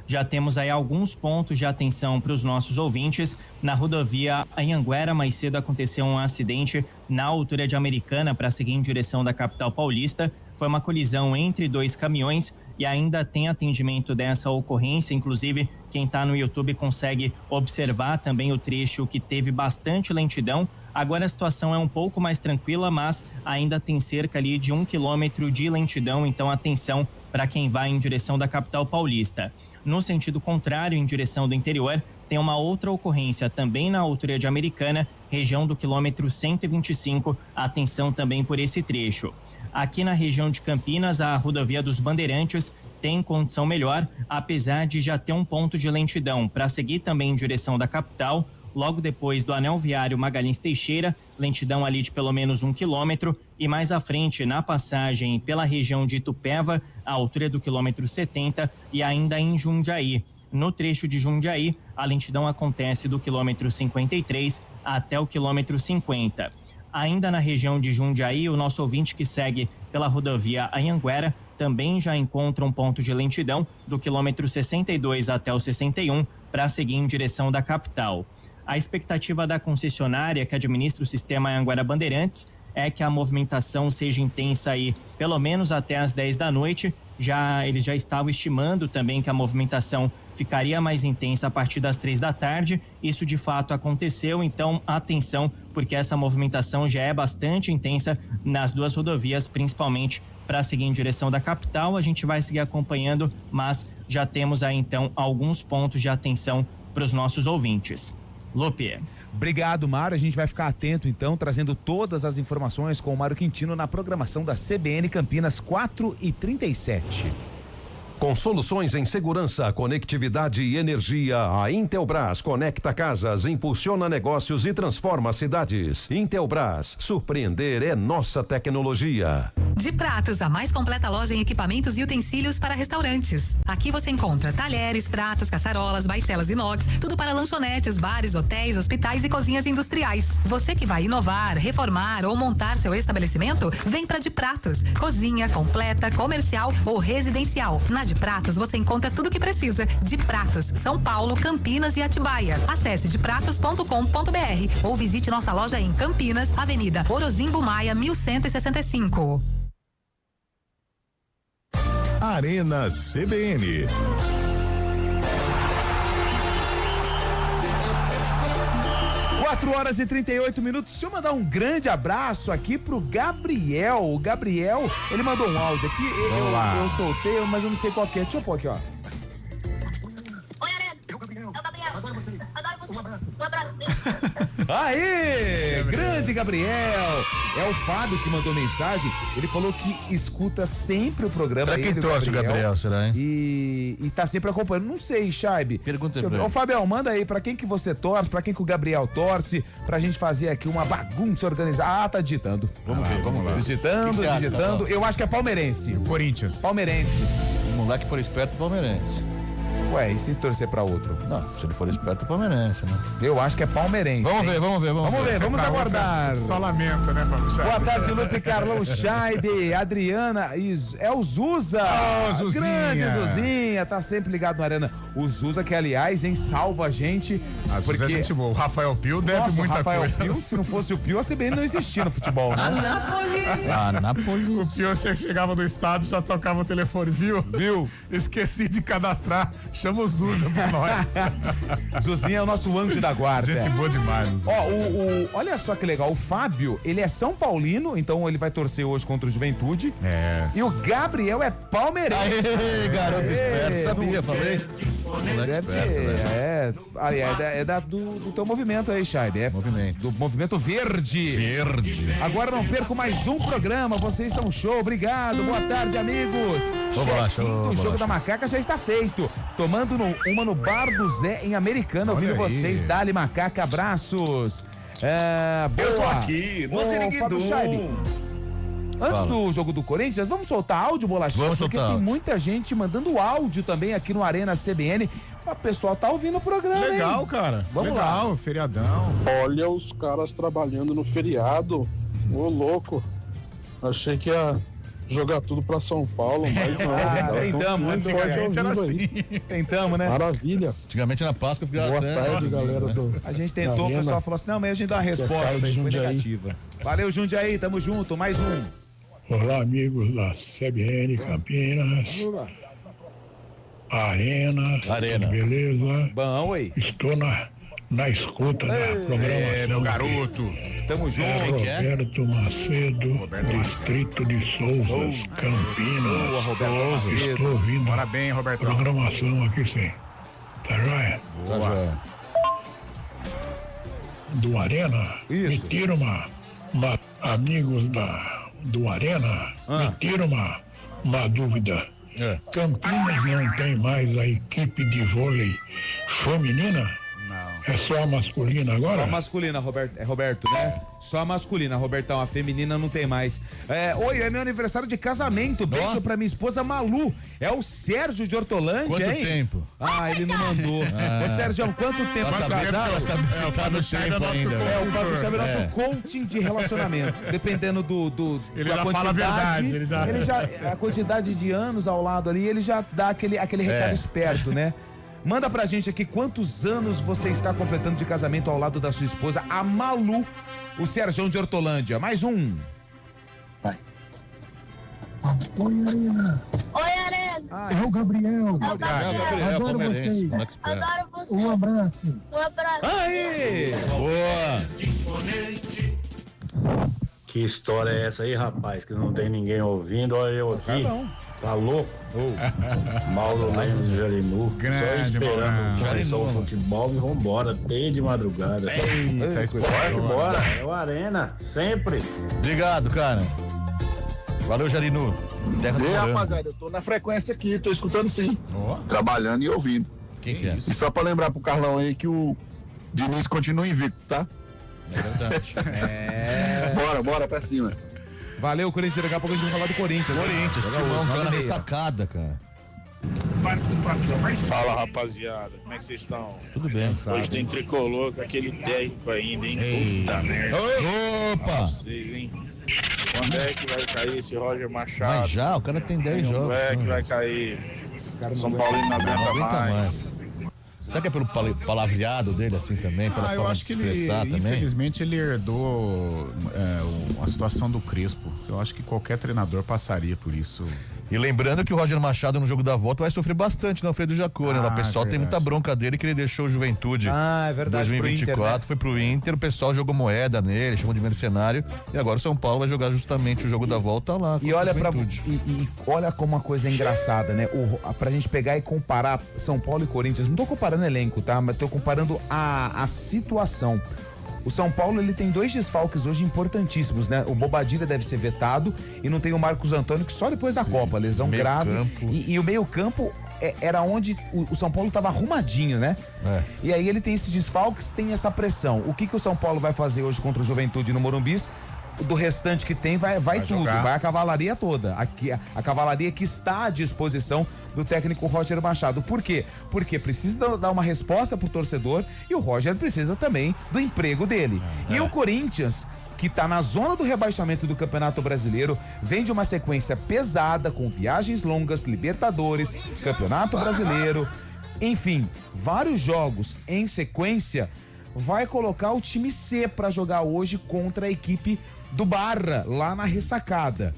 Já temos aí alguns pontos de atenção para os nossos ouvintes. Na rodovia Anhanguera, mais cedo aconteceu um acidente na altura de Americana para seguir em direção da capital paulista. Foi uma colisão entre 2 caminhões e ainda tem atendimento dessa ocorrência. Inclusive, quem está no YouTube consegue observar também o trecho que teve bastante lentidão. Agora a situação é um pouco mais tranquila, mas ainda tem cerca ali de 1 quilômetro de lentidão, então atenção para quem vai em direção da capital paulista. No sentido contrário, em direção do interior, tem uma outra ocorrência também na altura de Americana, região do quilômetro 125, atenção também por esse trecho. Aqui na região de Campinas, a rodovia dos Bandeirantes tem condição melhor, apesar de já ter um ponto de lentidão para seguir também em direção da capital. Logo depois do anel viário Magalhães Teixeira, lentidão ali de pelo menos 1 quilômetro, e mais à frente, na passagem pela região de Itupeva, à altura do quilômetro 70, e ainda em Jundiaí. No trecho de Jundiaí, a lentidão acontece do quilômetro 53 até o quilômetro 50. Ainda na região de Jundiaí, o nosso ouvinte que segue pela rodovia Anhanguera também já encontra um ponto de lentidão do quilômetro 62 até o 61 para seguir em direção da capital. A expectativa da concessionária que administra o sistema Anhanguera Bandeirantes é que a movimentação seja intensa aí pelo menos até às 10 da noite. Eles já estavam estimando também que a movimentação ficaria mais intensa a partir das 3 da tarde. Isso de fato aconteceu, então atenção, porque essa movimentação já é bastante intensa nas 2 rodovias, principalmente para seguir em direção da capital. A gente vai seguir acompanhando, mas já temos aí então alguns pontos de atenção para os nossos ouvintes. Lupe. Obrigado, Mário. A gente vai ficar atento, então, trazendo todas as informações com o Mário Quintino na programação da CBN Campinas 4h37. Com soluções em segurança, conectividade e energia, a Intelbras conecta casas, impulsiona negócios e transforma cidades. Intelbras, surpreender é nossa tecnologia. De Pratos, a mais completa loja em equipamentos e utensílios para restaurantes. Aqui você encontra talheres, pratos, caçarolas, baixelas inox, tudo para lanchonetes, bares, hotéis, hospitais e cozinhas industriais. Você que vai inovar, reformar ou montar seu estabelecimento, vem para De Pratos. Cozinha completa, comercial ou residencial. Na de Pratos você encontra tudo o que precisa. De Pratos, São Paulo, Campinas e Atibaia. Acesse depratos.com.br ou visite nossa loja em Campinas, Avenida Orozimbo Maia, 1165. Arena CBN. 4h38. Deixa eu mandar um grande abraço aqui pro Gabriel. O Gabriel, ele mandou um áudio aqui. Eu soltei, mas eu não sei qual que é. Deixa eu pôr aqui, ó. Oi, Arena. É o Gabriel. Adoro vocês. Um abraço. Aê! Grande Gabriel! É o Fábio que mandou mensagem. Ele falou que escuta sempre o programa. Pra quem torce o Gabriel, será, hein? E tá sempre acompanhando. Não sei, Chaibe. Pergunta pra ele. Ô, Fabião, manda aí pra quem que você torce, pra quem que o Gabriel torce, pra gente fazer aqui uma bagunça organizada. Ah, tá digitando. Vamos lá. Digitando. Eu acho que é palmeirense. Corinthians. Palmeirense. O moleque for esperto, palmeirense. Ué, e se torcer pra outro? Não, se ele for esperto, palmeirense, né? Eu acho que é palmeirense. Vamos ver. Vamos aguardar. Só lamento, né, Fábio? Boa tarde, Lupe, Carlão, Chaibe, Adriana, é o Zuza. Zuzinha. Grande Zuzinha, tá sempre ligado na Arena. O Zuza, que aliás, salva a gente. Porque a gente boa. O Rafael Pio deve muita Rafael coisa. Pio, se não fosse o Pio, a CBN não existia no futebol, né? Anápolis. O Pio, você chegava no estádio, já tocava o telefone, viu? Esqueci de cadastrar. Chama o Zuza pra nós. Zuzinha é o nosso anjo da guarda. Gente boa demais. Ó, olha só que legal. O Fábio, ele é São Paulino, então ele vai torcer hoje contra o Juventude. É. E o Gabriel é palmeirense. Aê, garoto esperto, sabia, falei. Deve ser, do teu movimento aí, Chaibe. Do movimento verde. Agora não perco mais um programa. Vocês são show. Obrigado. Boa tarde, amigos. O jogo da Macaca já está feito. Tomando uma no Bar do Zé, em Americana. Ouvindo vocês. Dali, Macaca. Abraços. Eu tô aqui. No Siriguidu. Antes do jogo do Corinthians, vamos soltar áudio, Bolachinha? Vamos porque soltar. Tem muita gente mandando áudio também aqui no Arena CBN. O pessoal tá ouvindo o programa, Legal, hein? cara. Vamos Legal, lá. feriadão. Olha os caras trabalhando no feriado. Ô, louco. Achei que ia jogar tudo pra São Paulo, mas não. Tentamos, Antigamente era assim. Tentamos, né? Maravilha. Antigamente na Páscoa ficava Boa até... tarde, galera. A gente tentou, o pessoal falou assim, não, mas a gente dá uma resposta, de foi Jundiaí. negativa. Valeu, Jundiaí, tamo junto, mais um. Olá, amigos da CBN Campinas. Arena. Beleza? Bom, oi. Estou na escuta da programação. Meu garoto. Tamo junto. Roberto Macedo, distrito de Souzas, Campinas. Boa, Roberto Macedo. Estou ouvindo Bora bem, Roberto. programação aqui sim. Tá joia? Tá joia. Do Arena, Isso. me tira uma amigos do Arena, me tira uma dúvida. Campinas não tem mais a equipe de vôlei feminina? Não. É só a masculina agora? Só a masculina, Roberto, né? Só a masculina, Robertão. A feminina não tem mais. Oi, é meu aniversário de casamento. Beijo pra minha esposa Malu. É o Sérgio de Hortolândia, Quanto hein? tempo? Ah, ele não mandou. Ô, Sérgio, quanto tempo de casado? Ela sabe se tá no tempo ainda. O Fábio Chave é nosso coaching de relacionamento. Dependendo Ele da já quantidade, fala a verdade. Ele já, a quantidade de anos ao lado ali, ele já dá aquele recado esperto, né? Manda pra gente aqui quantos anos você está completando de casamento ao lado da sua esposa, a Malu, o Sérgio de Hortolândia. Mais um. Oi, Arena. É o Gabriel. Adoro vocês. Adoro você. Um abraço. Um abraço. Aê! Boa! Que história é essa aí, rapaz? Que não tem ninguém ouvindo. Olha eu aqui. Tá louco? Mauro Lemos de Jarinu. Grande, só esperando começar o futebol e vambora. Até de madrugada. Pode bora. É o Arena. Sempre. Obrigado, cara. Valeu, Jarinu. Terra do E aí, Morango. rapaziada, eu tô na frequência aqui, tô escutando sim. Trabalhando e ouvindo. Quem que é? E só pra lembrar pro Carlão aí que o Diniz continua invicto, tá? É verdade. Bora pra cima. Valeu, Corinthians. Daqui a pouco a gente vai falar do Corinthians. Corinthians, Timão, joga na ressacada, cara. Fala, rapaziada, como é que vocês estão? Tudo bem. Hoje tem tricolor com aquele técnico ainda, hein? Puta merda. Opa! Vocês, hein? Quando é que vai cair esse Roger Machado? Mas já, o cara tem 10 Quando jogos. é que né? vai cair? São Paulo não aguenta mais. Será que é pelo palavreado dele assim também? Pela eu forma acho de que expressar ele, também? infelizmente, ele herdou a situação do Crespo. Eu acho que qualquer treinador passaria por isso. E lembrando que o Roger Machado no jogo da volta vai sofrer bastante, né? O Alfredo Jacone, né? O pessoal tem muita bronca dele que ele deixou o Juventude. É verdade. 2024, pro Inter, né? foi pro Inter, o pessoal jogou moeda nele, chamou de mercenário, e agora o São Paulo vai jogar justamente o jogo da volta lá. E olha olha como uma coisa é engraçada, né? Pra gente pegar e comparar São Paulo e Corinthians, não tô comparando elenco, tá? Mas tô comparando a situação. O São Paulo, ele tem 2 desfalques hoje importantíssimos, né? O Bobadilla deve ser vetado e não tem o Marcos Antônio, que só depois da Copa, lesão grave. E o meio-campo era onde o São Paulo estava arrumadinho, né? E aí ele tem esses desfalques, tem essa pressão. O que o São Paulo vai fazer hoje contra o Juventude no Morumbi? Do restante que tem, vai tudo, jogar. Vai a cavalaria toda. Aqui, a cavalaria que está à disposição do técnico Roger Machado. Por quê? Porque precisa dar uma resposta pro torcedor e o Roger precisa também do emprego dele. E o Corinthians, que está na zona do rebaixamento do Campeonato Brasileiro, vem de uma sequência pesada, com viagens longas, Libertadores, Campeonato Brasileiro, enfim, vários jogos em sequência. Vai colocar o time C para jogar hoje contra a equipe do Barra, lá na ressacada.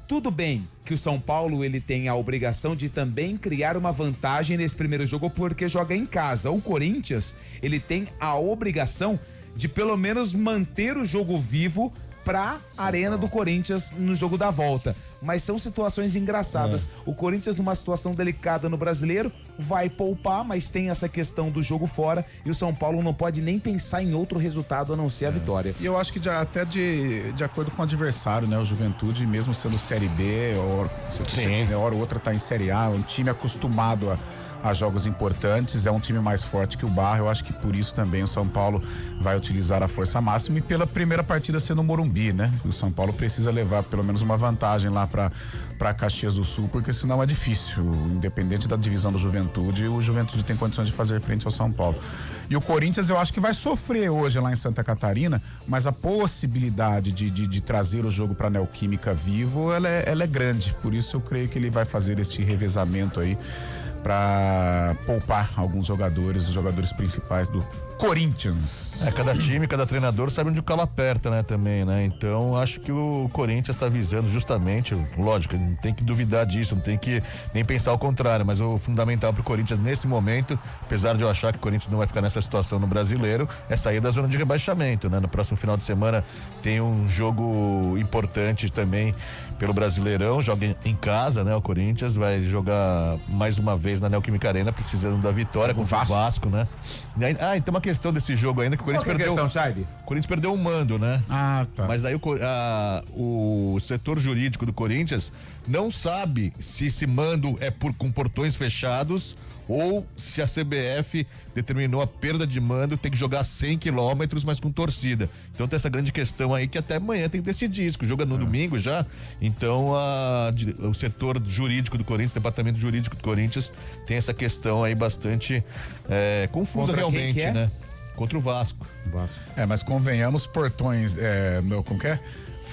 Tudo bem que o São Paulo ele tem a obrigação de também criar uma vantagem nesse primeiro jogo porque joga em casa. O Corinthians, ele tem a obrigação de pelo menos manter o jogo vivo pra Arena do Corinthians no jogo da volta. Mas são situações engraçadas. O Corinthians, numa situação delicada no Brasileiro, vai poupar, mas tem essa questão do jogo fora e o São Paulo não pode nem pensar em outro resultado a não ser a vitória. E eu acho que até de acordo com o adversário, né? O Juventude, mesmo sendo Série B, hora ou outra tá em Série A, um time acostumado a jogos importantes, é um time mais forte que o Barra. Eu acho que por isso também o São Paulo vai utilizar a força máxima e pela primeira partida ser no Morumbi, né? O São Paulo precisa levar pelo menos uma vantagem lá para Caxias do Sul, porque senão é difícil. Independente da divisão do Juventude, o Juventude tem condições de fazer frente ao São Paulo. E o Corinthians eu acho que vai sofrer hoje lá em Santa Catarina, mas a possibilidade de trazer o jogo para a Neoquímica vivo, ela é grande. Por isso eu creio que ele vai fazer este revezamento aí para poupar alguns jogadores, os jogadores principais do Corinthians. Cada time, cada treinador sabe onde o calo aperta, né, também, né? Então, acho que o Corinthians está visando justamente, lógico, não tem que duvidar disso, não tem que nem pensar o contrário, mas o fundamental pro Corinthians nesse momento, apesar de eu achar que o Corinthians não vai ficar nessa situação no Brasileiro, é sair da zona de rebaixamento, né? No próximo final de semana tem um jogo importante também pelo Brasileirão, joga em casa, né? O Corinthians vai jogar mais uma vez na Neoquímica Arena, precisando da vitória com o Vasco, né? E tem uma questão desse jogo ainda que o Corinthians perdeu. O Corinthians perdeu o mando, né? Tá. Mas aí o setor jurídico do Corinthians não sabe se esse mando é com portões fechados ou se a CBF determinou a perda de mando, tem que jogar 100 quilômetros, mas com torcida. Então tem essa grande questão aí que até amanhã tem que decidir isso, que o jogo é no domingo já. Então o setor jurídico do Corinthians, departamento jurídico do Corinthians, tem essa questão aí bastante confusa realmente, né? Contra o Vasco. Mas convenhamos, portões, como que é?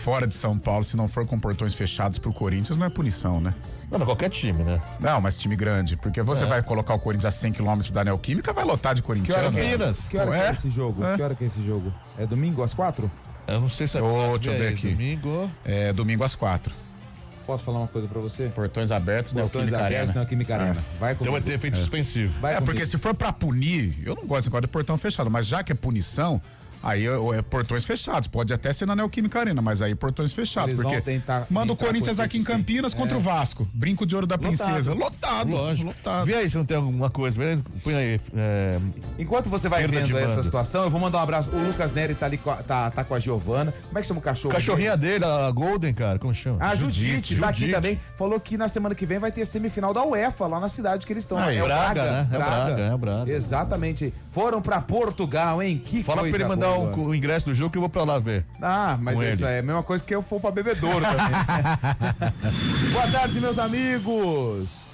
Fora de São Paulo, se não for com portões fechados pro Corinthians, não é punição, né? Não, mas qualquer time, né? Não, mas time grande, porque você vai colocar o Corinthians a 100 km da Neoquímica, vai lotar de corintiano. Que hora que é esse jogo? Que hora que é esse jogo? É domingo às 4? Eu não sei se deixa eu ver aqui. Domingo. É domingo às 4. Posso falar uma coisa pra você? Portões abertos, Neoquímica Arena. Vai então vai ter efeito suspensivo. Porque se for pra punir, eu não gosto de portão fechado, mas já que é punição, aí é portões fechados. Pode até ser na Neoquímica Arena, mas aí portões fechados. Eles porque manda o Corinthians aqui em Campinas contra o Vasco. Brinco de ouro da princesa. Lotado. Lógico. Lotado. Vê aí se não tem alguma coisa. Põe aí. Enquanto você vai vendo essa situação, eu vou mandar um abraço. O Lucas Neri tá ali tá com a Giovana. Como é que chama o cachorro? Cachorrinha dele, a Golden, cara. Como chama? A Judite tá aqui também. Falou que na semana que vem vai ter semifinal da UEFA lá na cidade que eles estão. É o Braga, né? É o Braga. Exatamente. Foram pra Portugal, hein? Que fala pra ele mandar o ingresso do jogo que eu vou pra lá ver. Mas isso é a mesma coisa que eu for pra Bebedouro também. Boa tarde, meus amigos.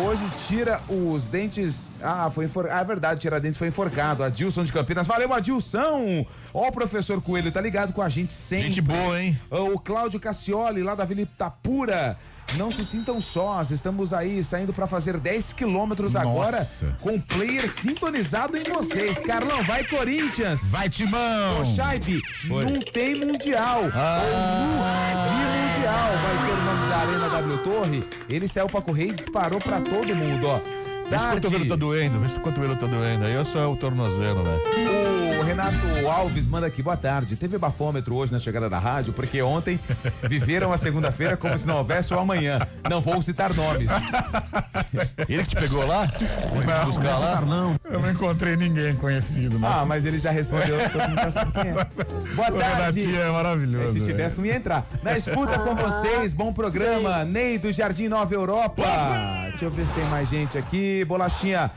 Hoje tira os dentes. É verdade, Tiradentes foi enforcado. Adilson de Campinas. Valeu, Adilson! Ó, o professor Coelho, tá ligado com a gente sempre. Gente boa, hein? O Cláudio Cassioli, lá da Vila Itapura. Não se sintam sós, estamos aí saindo pra fazer 10 quilômetros agora com o player sintonizado em vocês. Carlão, vai Corinthians! Vai, Timão! Ô, Chaibe, não tem Mundial. Mundial vai ser o nome da Arena W Torre. Ele saiu pra correr e disparou pra todo mundo, ó. Vê se o cotovelo tá doendo. Aí eu sou o tornozelo, né? O Renato Alves manda aqui, boa tarde. Teve bafômetro hoje na chegada da rádio, porque ontem viveram a segunda-feira como se não houvesse o amanhã. Não vou citar nomes. Ele que te pegou lá? Vai buscar lá? Não. Eu não encontrei ninguém conhecido, né? Mas ele já respondeu, todo mundo tá sabendo quem é. Boa tarde. O Renatinho é maravilhoso. Se tivesse, não ia entrar. Na escuta com vocês, bom programa. Ney do Jardim Nova Europa. Deixa eu ver se tem mais gente aqui. Bolachinha.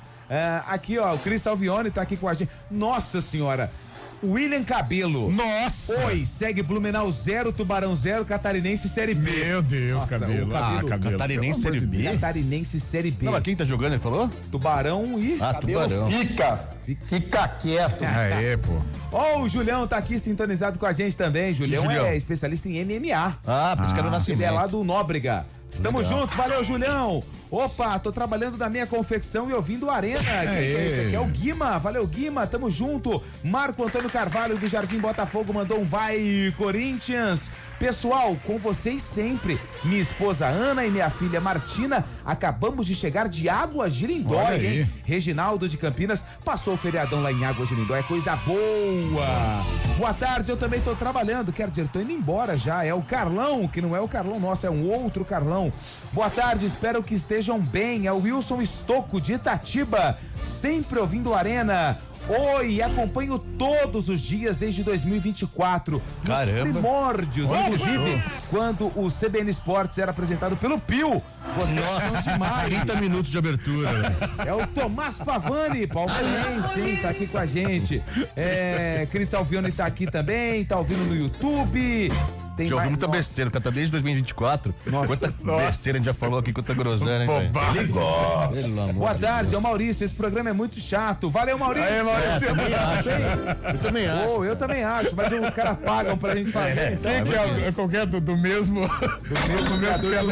Aqui, ó, o Cris Salvione tá aqui com a gente. Nossa senhora. William Cabelo. Nossa! Oi, segue Blumenau 0, Tubarão 0, Catarinense Série B. Meu Deus, Nossa, Cabelo. Cabelo. Catarinense Série B? Catarinense Série B. Não, mas quem tá jogando, ele falou? Tubarão e Cabelo. Tubarão. Fica quieto. Aê, pô. Ó, o Julião tá aqui sintonizado com a gente também. Julião é especialista em MMA. Por isso que era o Nascimento. Ele é lá do Nóbrega. Estamos juntos, valeu, Julião. Opa, tô trabalhando na minha confecção e ouvindo a Arena. Esse aqui é o Guima, valeu, Guima, tamo junto. Marco Antônio Carvalho do Jardim Botafogo mandou um vai, Corinthians. Pessoal, com vocês sempre. Minha esposa Ana e minha filha Martina acabamos de chegar de Águas de Lindóia, hein? Reginaldo de Campinas passou o feriadão lá em Águas de Lindóia, coisa boa. Boa tarde, eu também tô trabalhando, quer dizer, tô indo embora já. É o Carlão, que não é o Carlão nosso, é um outro Carlão. Boa tarde, espero que estejam bem. É o Wilson Estocco de Itatiba, sempre ouvindo a Arena. Oi, acompanho todos os dias desde 2024. Nos primórdios, inclusive quando o CBN Esportes era apresentado pelo Pio. Vocês são demais. 30 minutos de abertura. É o Tomás Pavani, palmeirense, hein? Tá aqui com a gente. Cris Salvione tá aqui também, tá ouvindo no YouTube. Já ouvi muita besteira, tá desde 2024. Quanta besteira a gente já falou aqui, quanta groselha, hein, Ele gosta. Boa tarde, é o Maurício. Esse programa é muito chato. Valeu, Maurício. Aí, Maurício. Eu também acho. Eu também acho, mas os caras pagam pra gente fazer. Quem que é qualquer do mesmo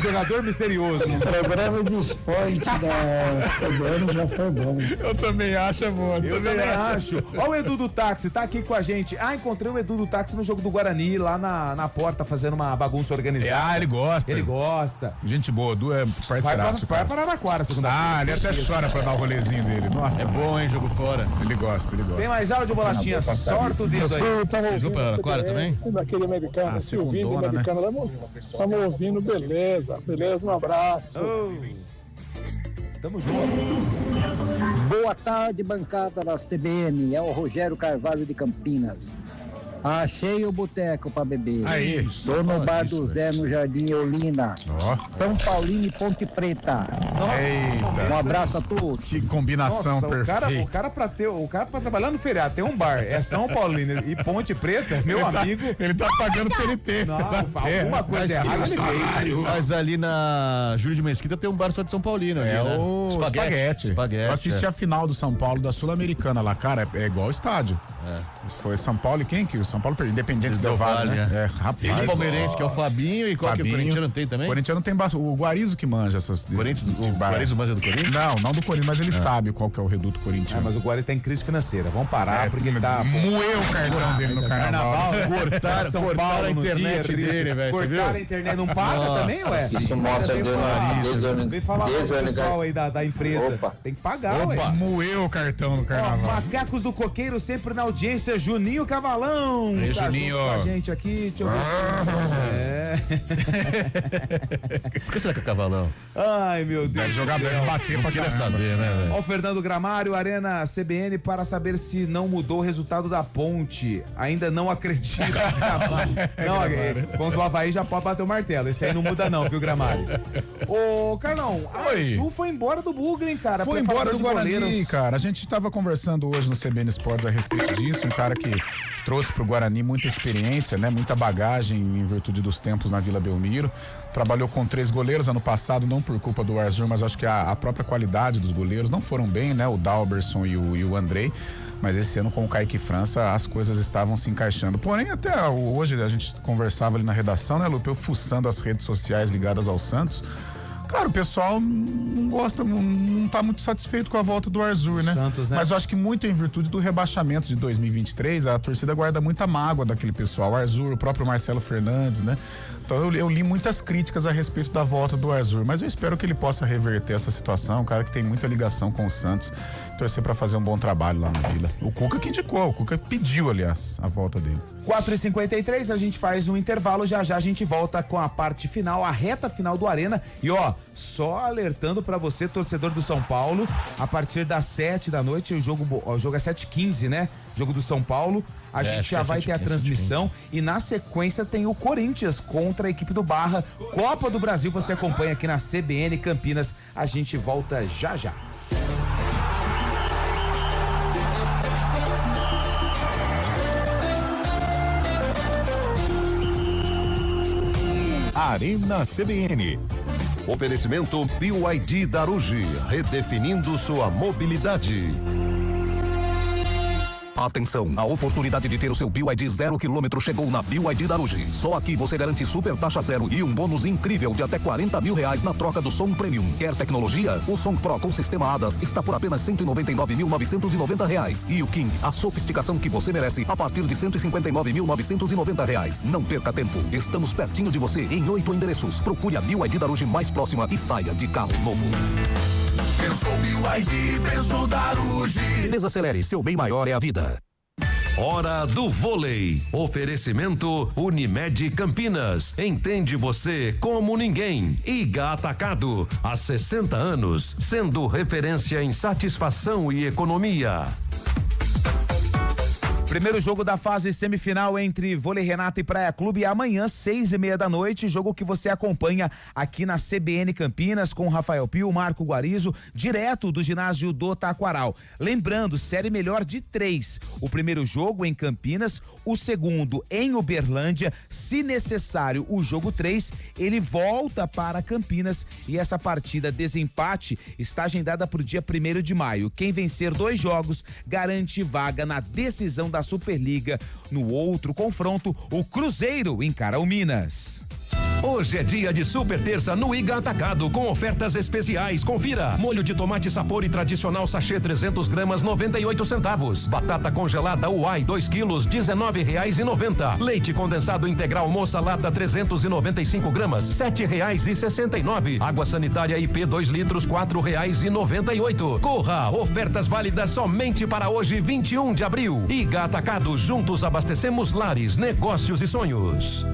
jogador misterioso. O programa de esporte do ano já foi bom. Eu também acho, amor. Eu também acho. Ó, o Edu do Táxi, tá aqui com a gente. Encontrei o Edu do Táxi no jogo do Guarani, lá na porta, fazendo uma bagunça organizada. Ele gosta. Ele gosta. Gente boa, Edu é parceiraço. Vai para Araraquara, segunda-feira. Ele até chora pra dar o rolezinho dele. Nossa. É bom, hein, jogo fora. Ele gosta. Tem mais áudio, Bolachinha? Sorta o dedo aí. Vocês vão pra Araraquara também? Daquele americano, Silvinho do americano. Estamos ouvindo, beleza, um abraço. Tamo junto. Boa tarde, bancada da CBN. É o Rogério Carvalho de Campinas. Achei o boteco pra beber. Aí. Tô no bar do Zé, no Jardim Olina. São Paulino e Ponte Preta. Eita. Um abraço a todos. Que combinação perfeita. O cara pra trabalhar no feriado tem um bar, é São Paulino e Ponte Preta, meu amigo. Ele tá pagando penitência. Alguma coisa errada ele fez. Mas ali na Júlio de Mesquita tem um bar só de São Paulino. O Espaguete. Eu assisti a final do São Paulo da Sul-Americana lá, cara, é igual o estádio. Foi São Paulo e quem que? O São Paulo perdeu, Independente Del Valle, né? Rapaz. E o palmeirense, que é o Fabinho, e qual que o corintiano tem também? O corintiano tem o Guarizo que manja essas... O Guarizo manja do Corinthians? Não do Corinthians, mas ele sabe qual que é o reduto corintiano. Mas o Guarizo tá em crise financeira, vamos parar, porque ele tá... Moeu o cartão dele no carnaval. Cortaram a internet dele, velho, você viu? Cortaram a internet, não paga também, ué? Isso mostra Vem falar com o pessoal aí da empresa. Tem que pagar, ué. Moeu o cartão no carnaval. Macacos do Coqueiro sempre na audiência, Juninho Cavalão. Aí, Juninho. Com a gente aqui, deixa eu ver. Por que será que é Cavalão? Ai, meu Deus. Deve jogar bem, bater pra querer saber, né, velho? Ó, o Fernando Gramário, Arena CBN, para saber se não mudou o resultado da ponte. Ainda não acredito. Não, quando o Avaí já pode bater o martelo. Esse aí não muda não, viu, Gramário? Ô, Carlão, a Ju foi embora do Bugren, cara. Foi embora do Guarani, goleiros. cara. A gente tava conversando hoje no CBN Esportes a respeito disso. Um cara que trouxe pro Guarani muita experiência, né? Muita bagagem em virtude dos tempos na Vila Belmiro. Trabalhou com 3 goleiros ano passado, não por culpa do Arzur, mas acho que a própria qualidade dos goleiros não foram bem, né? O Dalberson e o Andrei. Mas esse ano com o Kaique França as coisas estavam se encaixando. Porém, até hoje a gente conversava ali na redação, né, Lupe? Eu fuçando as redes sociais ligadas ao Santos. Cara, o pessoal não gosta, não tá muito satisfeito com a volta do Arzur, né? Santos, né? Mas eu acho que muito em virtude do rebaixamento de 2023, a torcida guarda muita mágoa daquele pessoal. O Arzur, o próprio Marcelo Fernandes, né? Então eu li muitas críticas a respeito da volta do Arzur, mas eu espero que ele possa reverter essa situação, um cara que tem muita ligação com o Santos, torcer pra fazer um bom trabalho lá na Vila. O Cuca que indicou, o Cuca pediu, aliás, a volta dele. 4h53, a gente faz um intervalo, já a gente volta com a parte final, a reta final do Arena. E ó, só alertando pra você, torcedor do São Paulo, a partir das 7 da noite, o jogo é 7h15, né? Jogo do São Paulo, a gente já vai ter a transmissão e na sequência tem o Corinthians contra a equipe do Barra, Copa do Brasil, você acompanha aqui na CBN Campinas, a gente volta já já. Arena CBN. Oferecimento BYD Darugi, redefinindo sua mobilidade. Atenção, a oportunidade de ter o seu BYD 0 km chegou na BYD Darugi. Só aqui você garante super taxa zero e um bônus incrível de até R$40 mil na troca do som premium. Quer tecnologia? O Som Pro com sistema ADAS está por apenas R$199.990. E o King, a sofisticação que você merece, a partir de R$159.990. Não perca tempo, estamos pertinho de você em 8 endereços. Procure a BYD Darugi mais próxima e saia de carro novo. Pensou BYD, pensou Darugi. Desacelere, seu bem maior é a vida. Hora do vôlei. Oferecimento Unimed Campinas. Entende você como ninguém. Iga Atacado. Há 60 anos, sendo referência em satisfação e economia. Primeiro jogo da fase semifinal entre Vôlei Renata e Praia Clube amanhã, 6h30 da noite, jogo que você acompanha aqui na CBN Campinas com Rafael Pio, Marco Guarizo, direto do ginásio do Taquaral. Lembrando, série melhor de 3. O primeiro jogo em Campinas, o segundo em Uberlândia. Se necessário, o jogo 3, ele volta para Campinas e essa partida desempate está agendada para o dia 1º de maio. Quem vencer 2 jogos garante vaga na decisão da Superliga. No outro confronto, o Cruzeiro encara o Minas. Hoje é dia de super terça no Iga Atacado com ofertas especiais. Confira: molho de tomate Sapori tradicional sachê 300 gramas 98 centavos. Batata congelada Uai 2 quilos R$19,90. Leite condensado integral Moça lata 395 gramas R$7,69. Água sanitária IP 2 litros R$4,98. Corra, ofertas válidas somente para hoje, 21 de abril. Iga Atacado, juntos abastecemos lares, negócios e sonhos.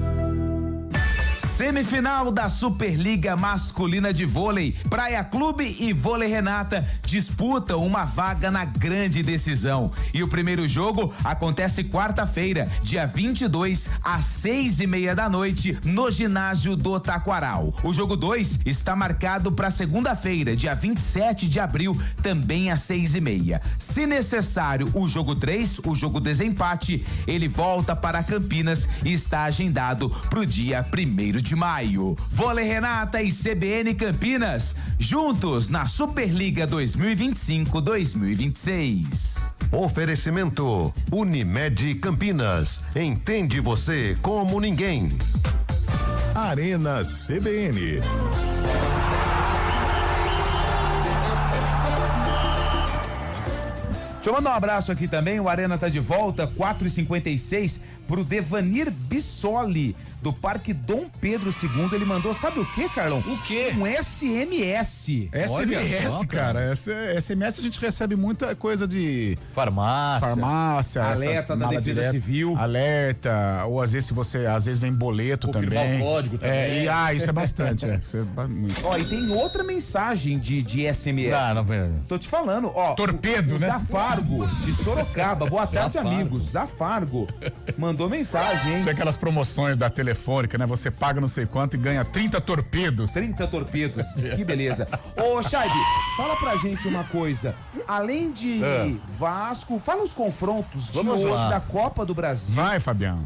Semifinal da Superliga Masculina de Vôlei, Praia Clube e Vôlei Renata disputam uma vaga na grande decisão. E o primeiro jogo acontece quarta-feira, dia 22, às 6h30 da noite, no ginásio do Taquaral. O jogo 2 está marcado para segunda-feira, dia 27 de abril, também às 6h30. Se necessário, o jogo 3, o jogo desempate, ele volta para Campinas e está agendado para o dia 1º de maio. Vôlei Renata e CBN Campinas, juntos na Superliga 2025-2026. Oferecimento Unimed Campinas. Entende você como ninguém. Arena CBN. Deixa eu mandar um abraço aqui também, o Arena tá de volta, 4h56, pro Devanir Bissoli, do Parque Dom Pedro II. Ele mandou, sabe o que, Carlão? O quê? Um SMS. SMS, cara. SMS a gente recebe muita coisa de farmácia, alerta da Defesa Civil. Alerta, ou às vezes vem boleto também. O código também. Isso é bastante. Ó, e tem outra mensagem de SMS. Não, tô te falando, ó. Torpedo, o né? Zafari. Zafargo, de Sorocaba. Boa tarde, amigos. Zafargo. Mandou mensagem, hein? Isso é aquelas promoções da Telefônica, né? Você paga não sei quanto e ganha 30 torpedos. 30 torpedos. Que beleza. Ô, Chaide, fala pra gente uma coisa. Além de Vasco, fala os confrontos de hoje da Copa do Brasil. Vai, Fabiano.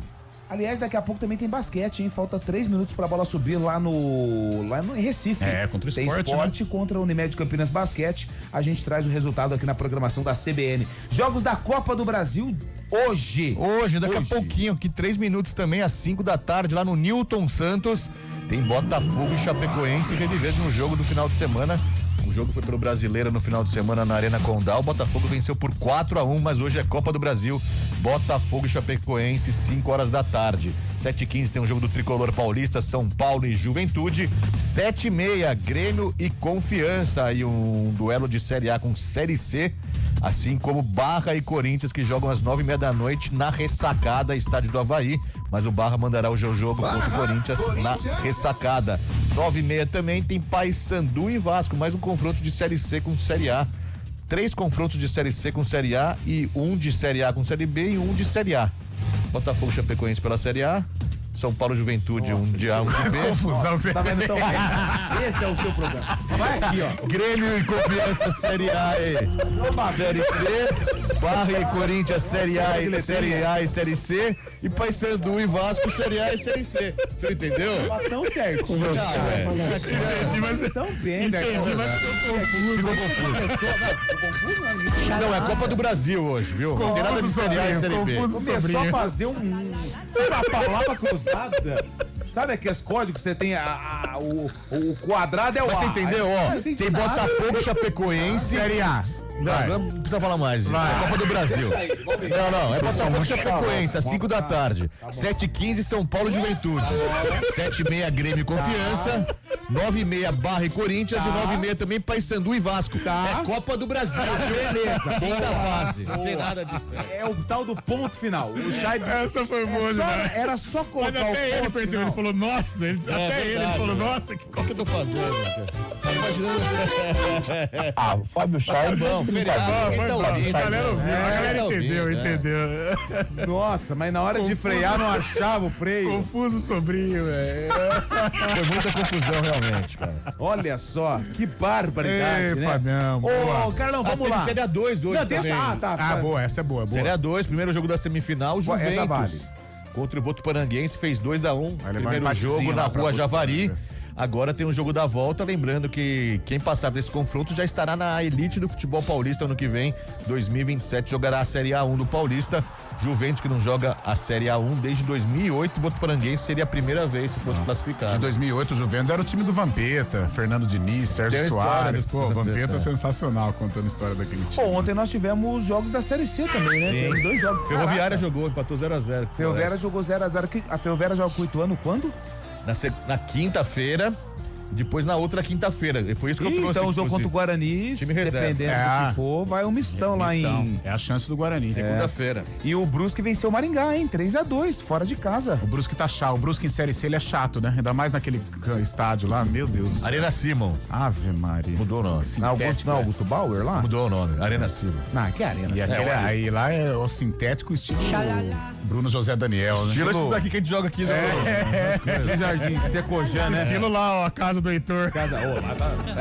Aliás, daqui a pouco também tem basquete, hein? Falta 3 minutos pra bola subir lá no Recife. Contra o Sport. Tem Sport, né? Contra o Unimed Campinas Basquete. A gente traz o resultado aqui na programação da CBN. Jogos da Copa do Brasil hoje. Daqui a pouquinho, aqui 3 minutos também, às 5 da tarde, lá no Newton Santos. Tem Botafogo e Chapecoense revivendo no jogo do final de semana. O jogo foi pelo Brasileiro no final de semana na Arena Condá. O Botafogo venceu por 4-1, mas hoje é Copa do Brasil. Botafogo e Chapecoense, 5 horas da tarde. 7h15 tem um jogo do Tricolor Paulista, São Paulo e Juventude. 7h30, Grêmio e Confiança. E um duelo de Série A com Série C. Assim como Barra e Corinthians, que jogam às 9h30 da noite na Ressacada, estádio do Avaí. Mas o Barra mandará o jogo contra o Corinthians na Ressacada. 9h30 também tem Paysandu e Vasco, mais um confronto de Série C com Série A. 3 confrontos de Série C com Série A e um de Série A com Série B e um de Série A. Botafogo e Chapecoense pela Série A. São Paulo Juventude, um de A, um de B. Confusão que você tá vendo tão bem. Esse é o seu problema. Vai aqui, ó. Grêmio e Confiança, Série A e Série C. Barra e Corinthians, Série A e Série C. E Paysandu e Vasco, Série A e Série C. Você entendeu? Tá tão certo. Entendi, mas tão bem, né? Entendi, mas Ficou confuso. Não, é Copa do Brasil hoje, viu? Não tem nada de Série A e Série B. Começou a fazer sabe a palavra cruzada? Sabe aqueles códigos que você tem o quadrado é o Mas você entendeu, ó? Tem Botafogo e Chapecoense. Série A. Não precisa falar mais. É Copa do Brasil. Não, é Botafogo e Chapecoense, às 5 da tarde. 7h15, São Paulo e Juventude. 7h30, Grêmio e Confiança. 9h30, Barra e Corinthians. E 9h30 também, Paysandu e Vasco. É Copa do Brasil. Beleza. Quinta fase. Não tem nada disso. É o tal do ponto final. O Chaide... Essa foi boa, né? Era só colocar mas até ele percebeu, ele falou, nossa, ele falou, nossa, que eu tô fazendo? Tá imaginando? O Fábio Chaide bom, feriado. A galera entendeu. Nossa, mas na hora de frear não achava o freio. Confuso sobrinho, velho. Foi muita confusão, realmente, cara. Olha só, que barbaridade, né? Fabião, Ô, Carlão, vamos lá. Série A2 hoje não, também. Tá. Boa, essa é boa. Série A2, primeiro jogo da semifinal, Juventus. Essa vale. Contra o Votuporanguense, fez 2-1. Primeiro jogo na Rua Javari. Agora tem um jogo da volta, lembrando que quem passar desse confronto já estará na elite do futebol paulista ano que vem, 2027, jogará a Série A1 do Paulista. Juventus, que não joga a Série A1 desde 2008, o Votuporanguense seria a primeira vez se fosse classificado. De 2008, o Juventus era o time do Vampeta, Fernando Diniz, Sérgio Soares. Pô, Vampeta é sensacional contando a história daquele time. Pô, ontem nós tivemos jogos da Série C também, né? Sim. 2 jogos. Ferroviária jogou, empatou 0-0. Ferroviária jogou 0-0. A Ferroviária joga com o Ituano quando? Na quinta-feira, depois na outra quinta-feira. Foi isso que eu trouxe. Então o jogo contra o Guarani, dependendo do que for, vai um mistão lá em... É a chance do Guarani. Segunda-feira. E o Brusque venceu o Maringá, hein? 3-2, fora de casa. O Brusque tá chato. O Brusque em Série C ele é chato, né? Ainda mais naquele estádio lá, meu Deus do céu. Arena Simon. Ave Maria. Mudou o nome. Não, Augusto Bauer lá? Mudou o nome. Arena Simon. Não, que Arena E aí lá é o sintético estilo Bruno José Daniel, né? Estilo esse daqui que a gente joga aqui no Jardim Secojã, né? Estilo lá, ó, a casa do Heitor.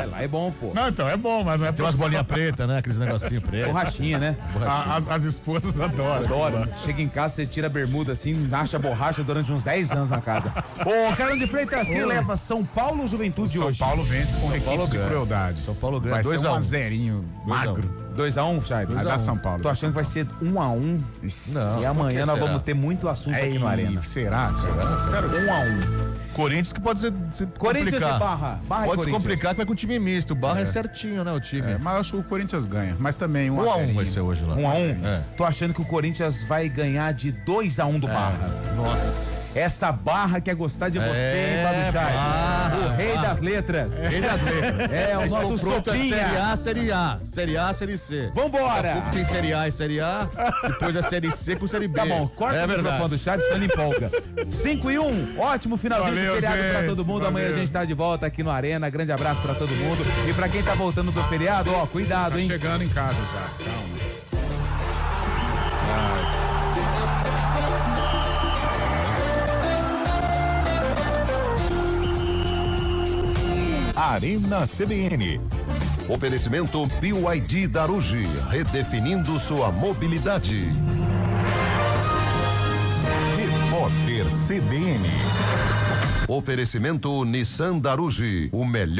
Lá é bom, pô. Não, então é bom, mas não é tem umas bolinhas pretas, né? Aqueles negocinhos pretos. Borrachinha, né? As esposas adoram. Chega em casa, você tira a bermuda assim, acha borracha durante uns 10 anos na casa. Ô, Carlos de Freitas, quem leva São Paulo ou Juventude hoje? São Paulo vence com requinte de crueldade. São Paulo ganha. Vai ser 1-0 magro. 2-1, Chaide? Vai dar São Paulo. Tô achando que vai ser 1-1. Não. E amanhã nós vamos ter muito assunto aqui no Arena. Será? 1-1. Corinthians que pode se Corinthians complicar. e Barra. Pode se complicar que vai com o time misto. Barra é certinho, né, o time. Mas eu acho que o Corinthians ganha. Mas também 1-1 vai ser hoje lá. 1-1? Tô achando que o Corinthians vai ganhar de 2-1 do Barra. Nossa. Essa Barra quer gostar de você, hein, Fábio Chaide? O rei das letras. Rei das letras. É, o nosso Sopinha. Série A, Série A. Série A, Série C. Vambora! Tem Série A e Série A, depois a Série C com Série B. Tá bom, corta o microfone do Chaide, senão ele empolga. 5-1, ótimo finalzinho de feriado pra todo mundo. Amanhã a gente tá de volta aqui no Arena. Grande abraço pra todo mundo. E pra quem tá voltando do feriado, ó, cuidado, hein? Chegando em casa já, calma. Arena CBN. Oferecimento BYD Darugi, redefinindo sua mobilidade. Repórter CBN. Oferecimento Nissan Darugi, o melhor